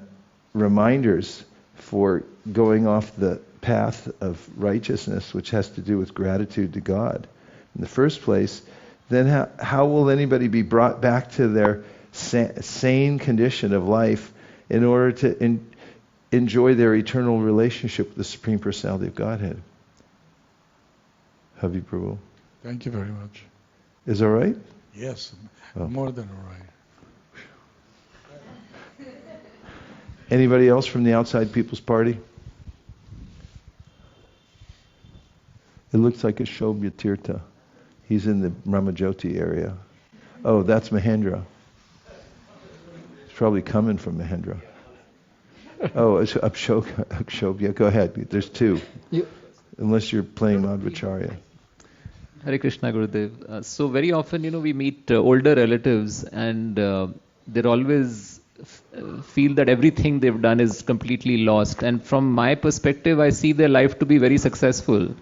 reminders for going off the path of righteousness, which has to do with gratitude to God in the first place, then how will anybody be brought back to their sane condition of life in order to enjoy their eternal relationship with the Supreme Personality of Godhead? Havi Prabhu. Thank you very much. Is that right? Yes, Oh. more than all right. Anybody else from the outside People's Party? It looks like a Shobhya Tirtha. He's in the Ramajoti area. Oh, that's Mahendra. He's probably coming from Mahendra. Oh, it's Akshobhya. Go ahead. There's two. Unless you're playing Madhvacharya. Hare Krishna, Gurudev. So very often, we meet older relatives and they're always feel that everything they've done is completely lost. And from my perspective, I see their life to be very successful.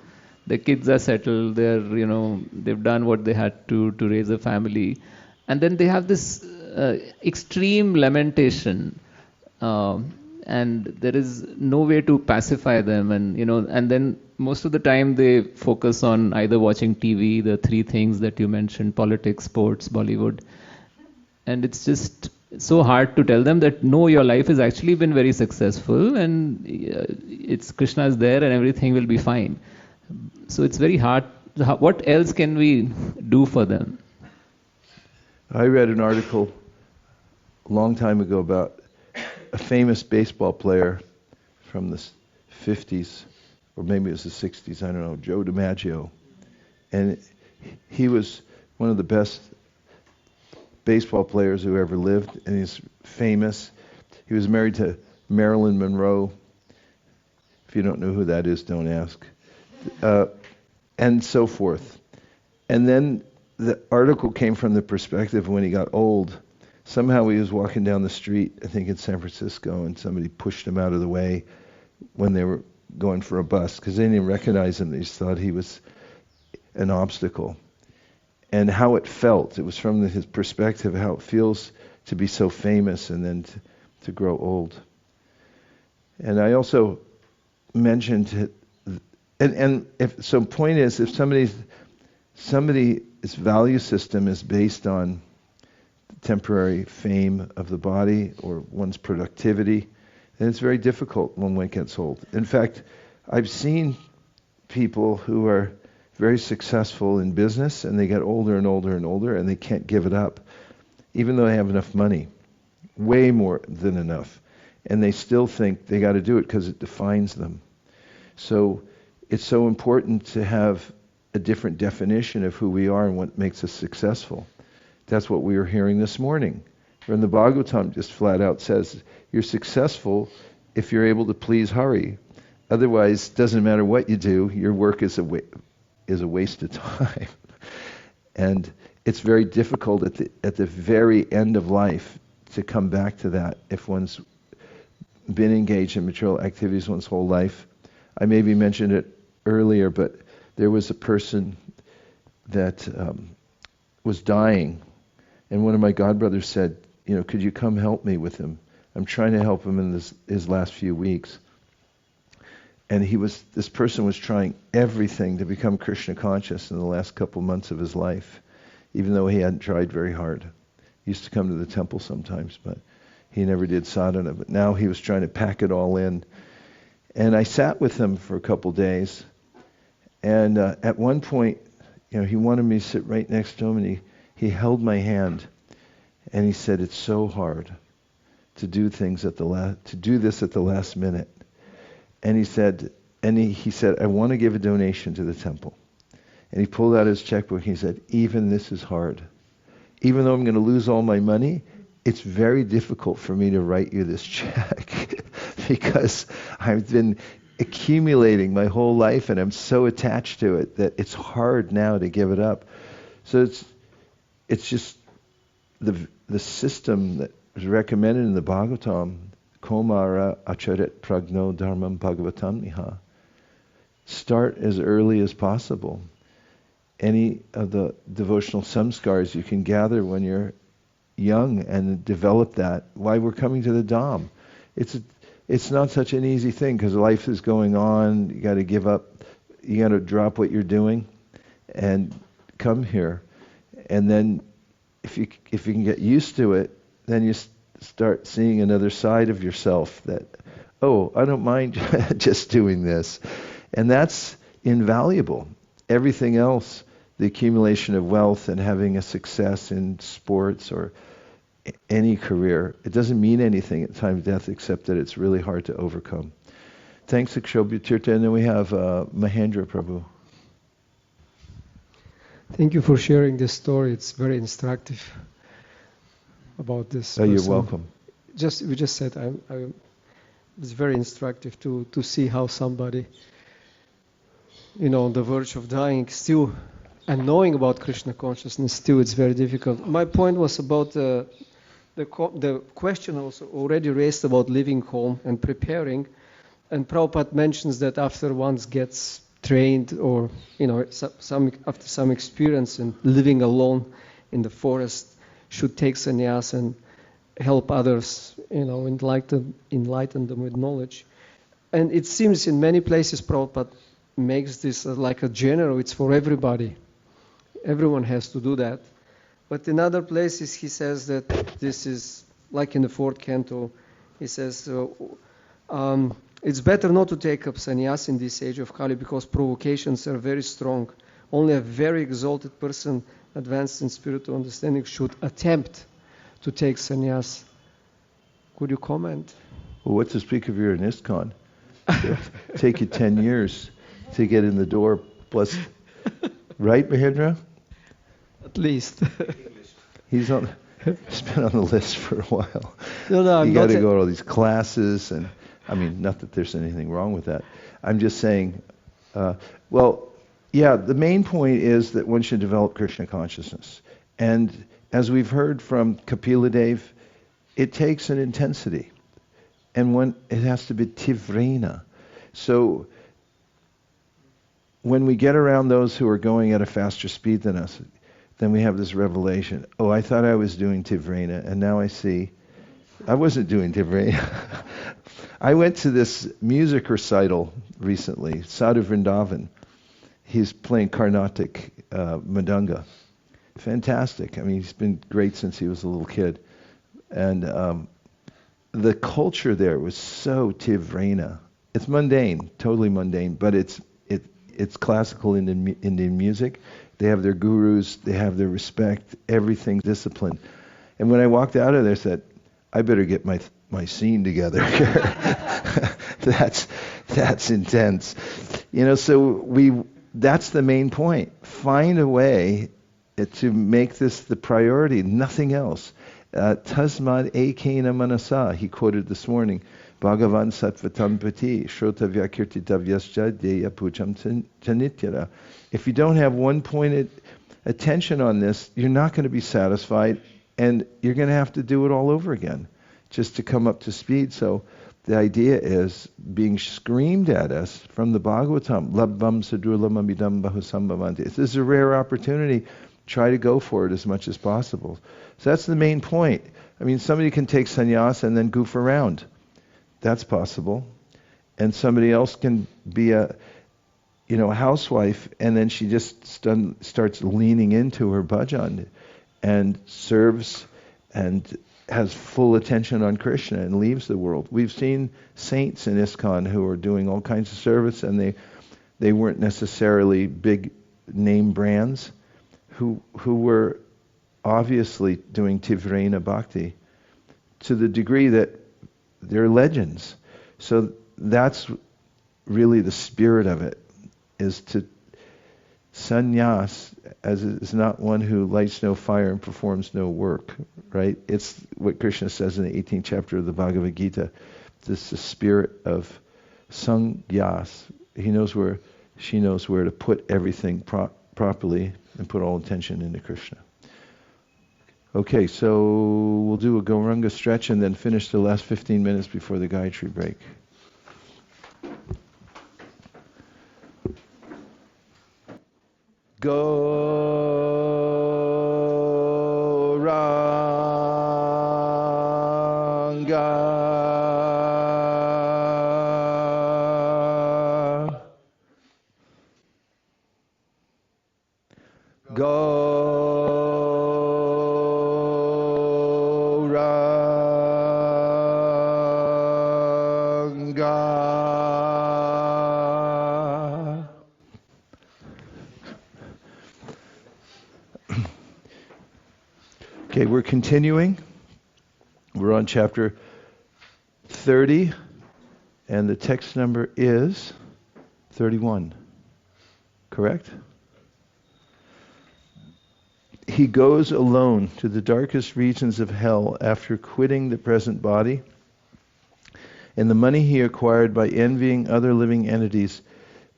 Their kids are settled. They've done what they had to raise a family. And then they have this extreme lamentation. And there is no way to pacify them. And then most of the time they focus on either watching TV, the three things that you mentioned, politics, sports, Bollywood. And it's just so hard to tell them that no, your life has actually been very successful and it's Krishna is there and everything will be fine. So it's very hard. What else can we do for them? I read an article a long time ago about a famous baseball player from the 50s, or maybe it was the 60s, I don't know, Joe DiMaggio. And he was one of the best baseball players who ever lived, and he's famous. He was married to Marilyn Monroe. If you don't know who that is, don't ask. And so forth. And then the article came from the perspective when he got old. Somehow he was walking down the street, I think in San Francisco, and somebody pushed him out of the way when they were going for a bus because they didn't recognize him. They just thought he was an obstacle. And how it felt. It was from his perspective how it feels to be so famous and then to grow old. And I also mentioned, and if so, point is, if somebody's value system is based on temporary fame of the body or one's productivity, then it's very difficult when one gets old. In fact, I've seen people who are very successful in business and they get older and older and older and they can't give it up, even though they have enough money, way more than enough. And they still think they got to do it because it defines them. So it's so important to have a different definition of who we are and what makes us successful. That's what we were hearing this morning. When the Bhagavatam just flat out says, you're successful if you're able to please Hari. Otherwise, it doesn't matter what you do, your work is a waste of time. And it's very difficult at the very end of life to come back to that if one's been engaged in material activities one's whole life. I maybe mentioned it earlier, but there was a person that was dying, and one of my godbrothers said, could you come help me with him? I'm trying to help him in his last few weeks. And this person was trying everything to become Krishna conscious in the last couple months of his life, even though he hadn't tried very hard. He used to come to the temple sometimes, but he never did sadhana. But now he was trying to pack it all in. And I sat with him for a couple days. And at one point, he wanted me to sit right next to him, and he held my hand, and he said, "It's so hard to do things to do this at the last minute." And he said, "I want to give a donation to the temple." And he pulled out his checkbook. And he said, "Even this is hard. Even though I'm going to lose all my money, it's very difficult for me to write you this check because I've been accumulating my whole life and I'm so attached to it that it's hard now to give it up." So it's just the system that is recommended in the Bhagavatam, Komara acharet pragno dharmam bhagavatam niha. Start as early as possible. Any of the devotional samskars you can gather when you're young and develop that. Why we're coming to the Dham. It's not such an easy thing because life is going on. You got to give up. You got to drop what you're doing and come here. And then if you can get used to it, then you start seeing another side of yourself that, oh, I don't mind just doing this. And that's invaluable. Everything else, the accumulation of wealth and having a success in sports or any career, it doesn't mean anything at the time of death except that it's really hard to overcome. Thanks, Akshobhyatirtha. And then we have Mahendra Prabhu. Thank you for sharing this story. It's very instructive about this. Oh, you're welcome. We just said it's very instructive to see how somebody, on the verge of dying still, and knowing about Krishna consciousness still, it's very difficult. My point was about the question also already raised about leaving home and preparing, and Prabhupada mentions that after one gets trained or after some experience in living alone in the forest, should take sannyas and help others, enlighten them with knowledge. And it seems in many places Prabhupada makes this like a general, it's for everybody. Everyone has to do that. But in other places he says that this is, like in the 4th canto, he says, it's better not to take up sannyas in this age of Kali because provocations are very strong. Only a very exalted person advanced in spiritual understanding should attempt to take sannyas. Could you comment? Well, what to speak of you're in ISKCON? Take you 10 years to get in the door, plus, right, Mahendra? At least. He's been on the list for a while. No, you got to go to all these classes, and not that there's anything wrong with that. I'm just saying, the main point is that one should develop Krishna consciousness. And as we've heard from Kapila Dev, it takes an intensity. And it has to be tivrena. So when we get around those who are going at a faster speed than us, then we have this revelation. Oh, I thought I was doing Tivrena, and now I see I wasn't doing Tivrena. I went to this music recital recently, Sadhu Vrindavan. He's playing Carnatic Madanga. Fantastic. I mean, he's been great since he was a little kid. And the culture there was so Tivrena. It's mundane, totally mundane, but it's classical Indian music. They have their gurus, they have their respect, everything's disciplined. And when I walked out of there, I said, I better get my scene together here. That's intense. So that's the main point. Find a way to make this the priority, nothing else. Tasmad ekena manasa, he quoted this morning. Bhagavan Sattvatam Pati, Shrotavya Kirtitavyascha Deya Pucham Chanityara. If you don't have one pointed attention on this, you're not going to be satisfied, and you're going to have to do it all over again just to come up to speed. So the idea is being screamed at us from the Bhagavatam, Labvam Sadrulam Amidam Bahusambhavanti. This is a rare opportunity. Try to go for it as much as possible. So that's the main point. I mean, somebody can take sannyas and then goof around. That's possible. And somebody else can be a housewife, and then she just starts leaning into her bhajan and serves and has full attention on Krishna and leaves the world. We've seen saints in ISKCON who are doing all kinds of service, and they weren't necessarily big name brands, who were obviously doing Tivrena Bhakti to the degree that they're legends. So that's really the spirit of it, is to sannyas is not one who lights no fire and performs no work, right? It's what Krishna says in the 18th chapter of the Bhagavad Gita. This is the spirit of sannyas. She knows where to put everything properly and put all attention into Krishna. Okay, so we'll do a Gauranga stretch and then finish the last 15 minutes before the Gayatri break. Gauranga. Gauranga. Okay, we're continuing. We're on chapter 30, and the text number is 31. Correct? He goes alone to the darkest regions of hell after quitting the present body, and the money he acquired by envying other living entities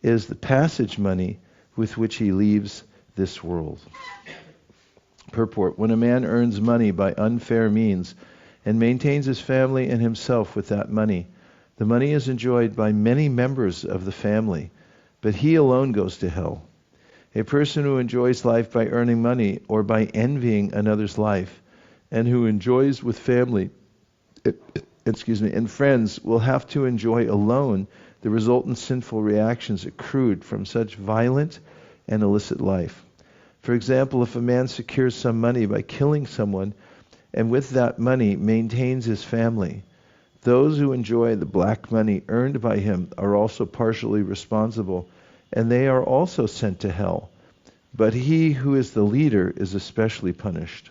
is the passage money with which he leaves this world. Purport: when a man earns money by unfair means and maintains his family and himself with that money, the money is enjoyed by many members of the family, but he alone goes to hell. A person who enjoys life by earning money or by envying another's life, and who enjoys with family and friends, will have to enjoy alone the resultant sinful reactions accrued from such violent and illicit life. For example, if a man secures some money by killing someone, and with that money maintains his family, those who enjoy the black money earned by him are also partially responsible, and they are also sent to hell. But he who is the leader is especially punished.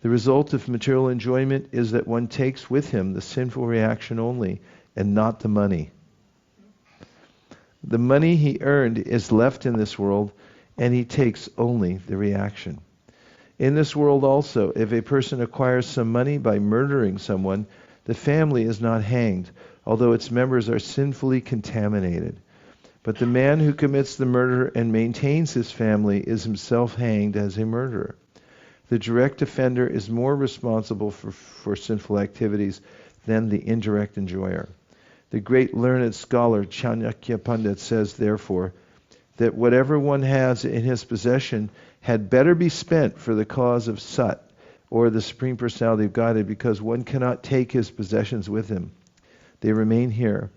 The result of material enjoyment is that one takes with him the sinful reaction only, and not the money. The money he earned is left in this world, and he takes only the reaction. In this world also, if a person acquires some money by murdering someone, the family is not hanged, although its members are sinfully contaminated. But the man who commits the murder and maintains his family is himself hanged as a murderer. The direct offender is more responsible for sinful activities than the indirect enjoyer. The great learned scholar Cāṇakya Paṇḍita says, therefore, that whatever one has in his possession had better be spent for the cause of Sat, or the Supreme Personality of Godhead, because one cannot take his possessions with him. They remain here,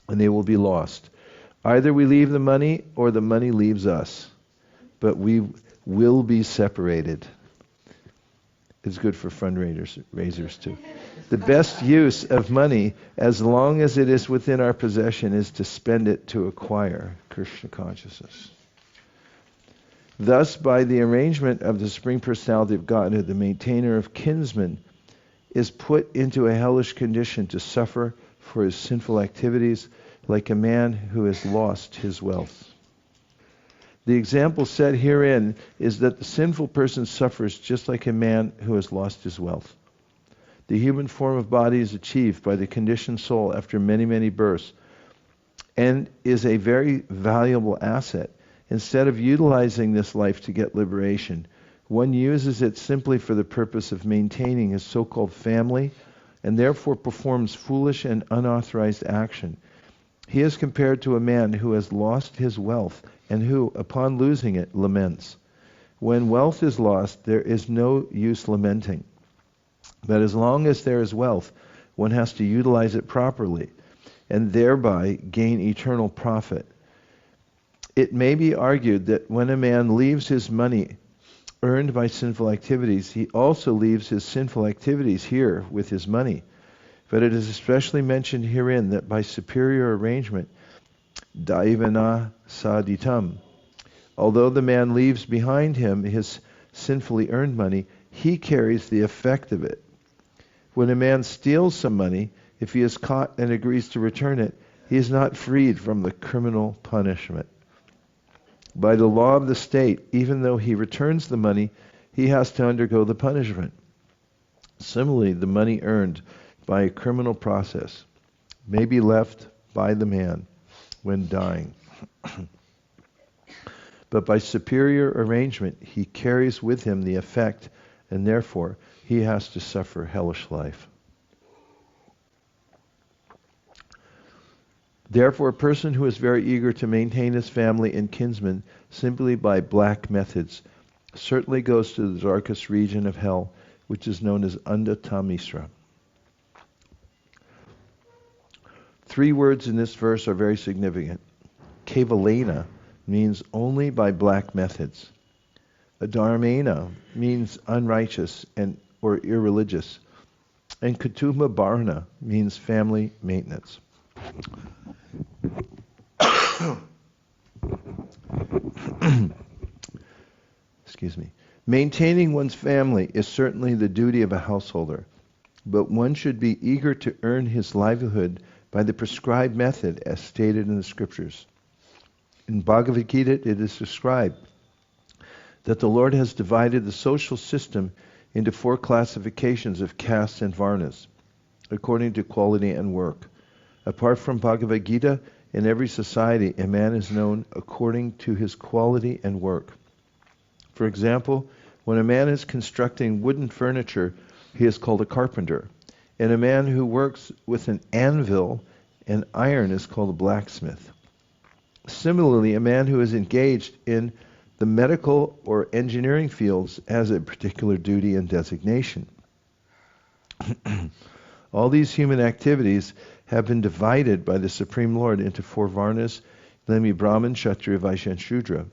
and they will be lost. Either we leave the money, or the money leaves us. But we will be separated. It's good for fundraisers too. The best use of money, as long as it is within our possession, is to spend it to acquire Krishna consciousness. Thus, by the arrangement of the Supreme Personality of Godhead, the maintainer of kinsmen is put into a hellish condition to suffer for his sinful activities, like a man who has lost his wealth. The example set herein is that the sinful person suffers just like a man who has lost his wealth. The human form of body is achieved by the conditioned soul after many, many births, and is a very valuable asset. Instead of utilizing this life to get liberation, one uses it simply for the purpose of maintaining his so-called family, and therefore performs foolish and unauthorized action. He is compared to a man who has lost his wealth, and who, upon losing it, laments. When wealth is lost, there is no use lamenting. But as long as there is wealth, one has to utilize it properly, and thereby gain eternal profit. It may be argued that when a man leaves his money earned by sinful activities, he also leaves his sinful activities here with his money. But it is especially mentioned herein that by superior arrangement, daivana saditam, although the man leaves behind him his sinfully earned money, he carries the effect of it. When a man steals some money, if he is caught and agrees to return it, he is not freed from the criminal punishment. By the law of the state, even though he returns the money, he has to undergo the punishment. Similarly, the money earned by a criminal process may be left by the man when dying. But by superior arrangement, he carries with him the effect, and therefore he has to suffer hellish life. Therefore, a person who is very eager to maintain his family and kinsmen simply by black methods certainly goes to the darkest region of hell, which is known as Andatamisra. 3 words in this verse are very significant. Kevalena means only by black methods. Adharmena means unrighteous and or irreligious. And Kutuma Bharana means family maintenance. Excuse me. Maintaining one's family is certainly the duty of a householder, but one should be eager to earn his livelihood by the prescribed method as stated in the scriptures. In Bhagavad Gita, it is described that the Lord has divided the social system into 4 classifications of castes and varnas, according to quality and work. Apart from Bhagavad Gita, in every society, a man is known according to his quality and work. For example, when a man is constructing wooden furniture, he is called a carpenter. And a man who works with an anvil and iron is called a blacksmith. Similarly, a man who is engaged in the medical or engineering fields has a particular duty and designation. All these human activities have been divided by the Supreme Lord into 4 varnas, namely Brahman, Kshatriya, Vaishya, and Shudra.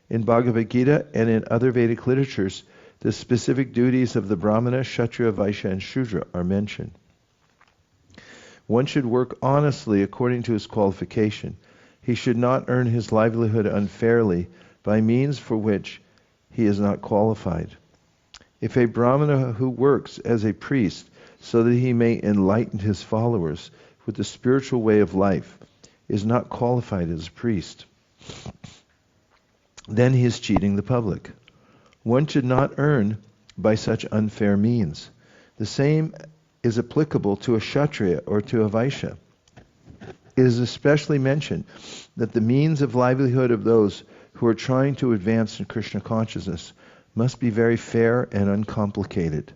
In Bhagavad Gita and in other Vedic literatures, the specific duties of the Brahmana, Kshatriya, Vaishya, and Shudra are mentioned. One should work honestly according to his qualification. He should not earn his livelihood unfairly by means for which he is not qualified. If a Brahmana who works as a priest so that he may enlighten his followers with the spiritual way of life is not qualified as a priest, then he is cheating the public. One should not earn by such unfair means. The same is applicable to a Kshatriya or to a Vaishya. It is especially mentioned that the means of livelihood of those who are trying to advance in Krishna consciousness must be very fair and uncomplicated.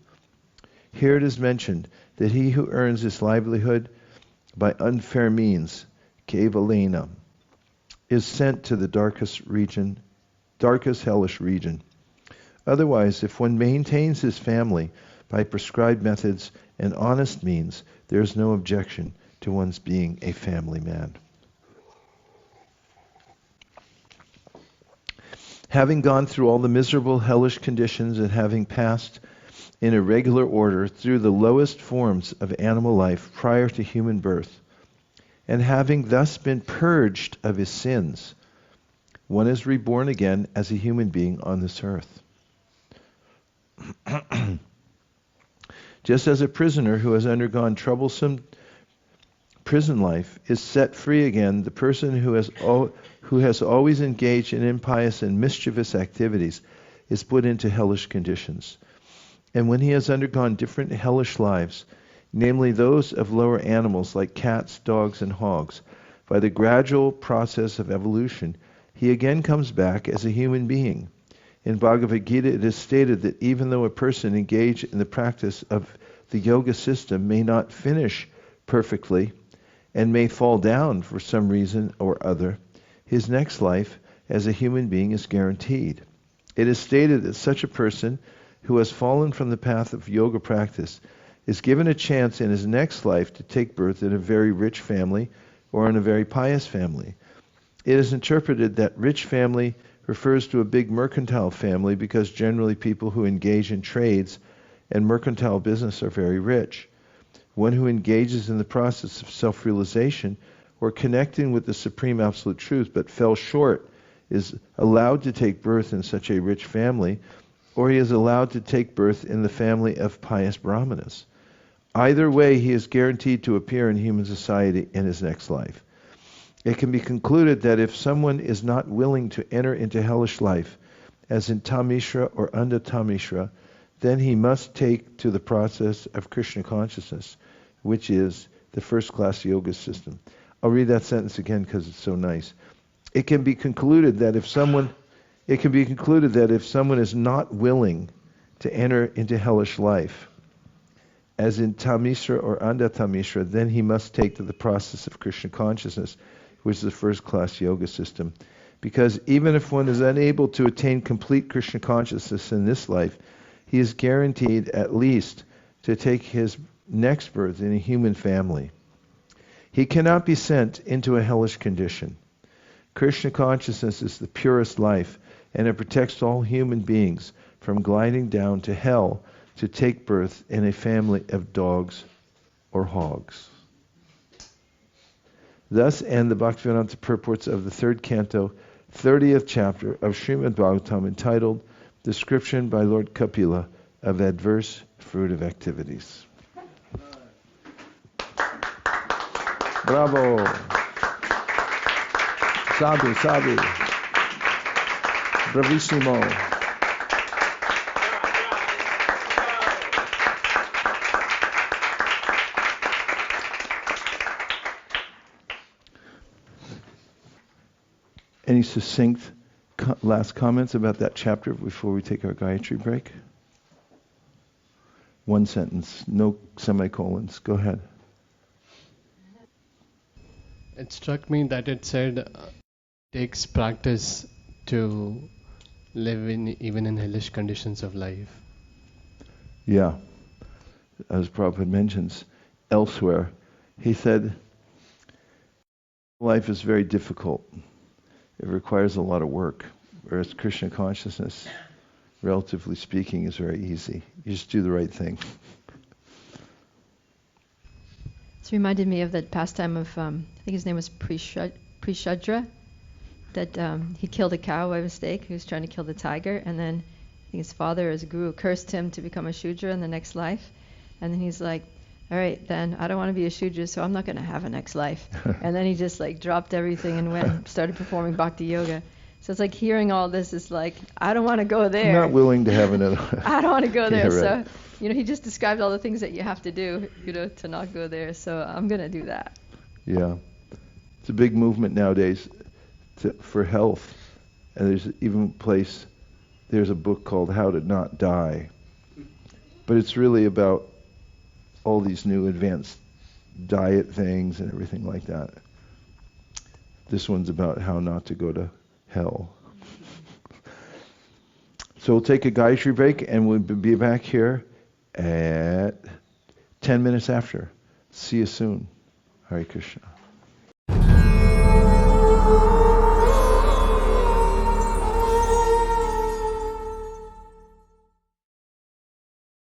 Here it is mentioned that he who earns his livelihood by unfair means, kevalena, is sent to the darkest hellish region. Otherwise, if one maintains his family by prescribed methods and honest means, there is no objection to one's being a family man. Having gone through all the miserable hellish conditions and having passed in a regular order through the lowest forms of animal life prior to human birth, and having thus been purged of his sins, one is reborn again as a human being on this earth. Just as a prisoner who has undergone troublesome prison life is set free again, the person who has always engaged in impious and mischievous activities is put into hellish conditions. And when he has undergone different hellish lives, namely those of lower animals like cats, dogs, and hogs, by the gradual process of evolution, he again comes back as a human being. In Bhagavad Gita, it is stated that even though a person engaged in the practice of the yoga system may not finish perfectly and may fall down for some reason or other, his next life as a human being is guaranteed. It is stated that such a person who has fallen from the path of yoga practice is given a chance in his next life to take birth in a very rich family or in a very pious family. It is interpreted that rich family refers to a big mercantile family because generally people who engage in trades and mercantile business are very rich. One who engages in the process of self-realization or connecting with the Supreme Absolute Truth but fell short is allowed to take birth in such a rich family, or he is allowed to take birth in the family of pious brahmanas. Either way, he is guaranteed to appear in human society in his next life. It can be concluded that if someone is not willing to enter into hellish life, as in Tamishra or Anda Tamishra, then he must take to the process of Krishna consciousness, which is the first-class yoga system. I'll read that sentence again because it's so nice. It can be concluded that if someone is not willing to enter into hellish life, as in Tamishra or Anda Tamishra, then he must take to the process of Krishna consciousness, which is the first-class yoga system. Because even if one is unable to attain complete Krishna consciousness in this life, he is guaranteed at least to take his next birth in a human family. He cannot be sent into a hellish condition. Krishna consciousness is the purest life, and it protects all human beings from gliding down to hell to take birth in a family of dogs or hogs. Thus end the Bhaktivedanta purports of the third canto, 30th chapter of Srimad Bhagavatam, entitled Description by Lord Kapila of Adverse Fruitive Activities. Bravo! Sadhu, sadhu. Bravissimo. Any succinct last comments about that chapter before we take our Gayatri break? One sentence, no semicolons. Go ahead. It struck me that it said it takes practice to live even in hellish conditions of life. Yeah. As Prabhupada mentions elsewhere, he said, life is very difficult. It requires a lot of work, whereas Krishna consciousness, relatively speaking, is very easy. You just do the right thing. It's reminded me of that pastime of, I think his name was Prishadra, that he killed a cow by mistake. He was trying to kill the tiger, and then I think his father, as a guru, cursed him to become a Shudra in the next life. And then he's like, all right, then I don't want to be a Shudra, so I'm not going to have a next life. And then he just like dropped everything and went and started performing bhakti yoga. So it's like hearing all this is like, I don't want to go there. I'm not willing to have another. I don't want to go there. Yeah, right. So, he just described all the things that you have to do, to not go there. So I'm going to do that. Yeah. It's a big movement nowadays for health. And there's even there's a book called How to Not Die. But it's really about all these new advanced diet things and everything like that. This one's about how not to go to hell. So we'll take a Gayatri break and we'll be back here at 10 minutes after. See you soon. Hare Krishna.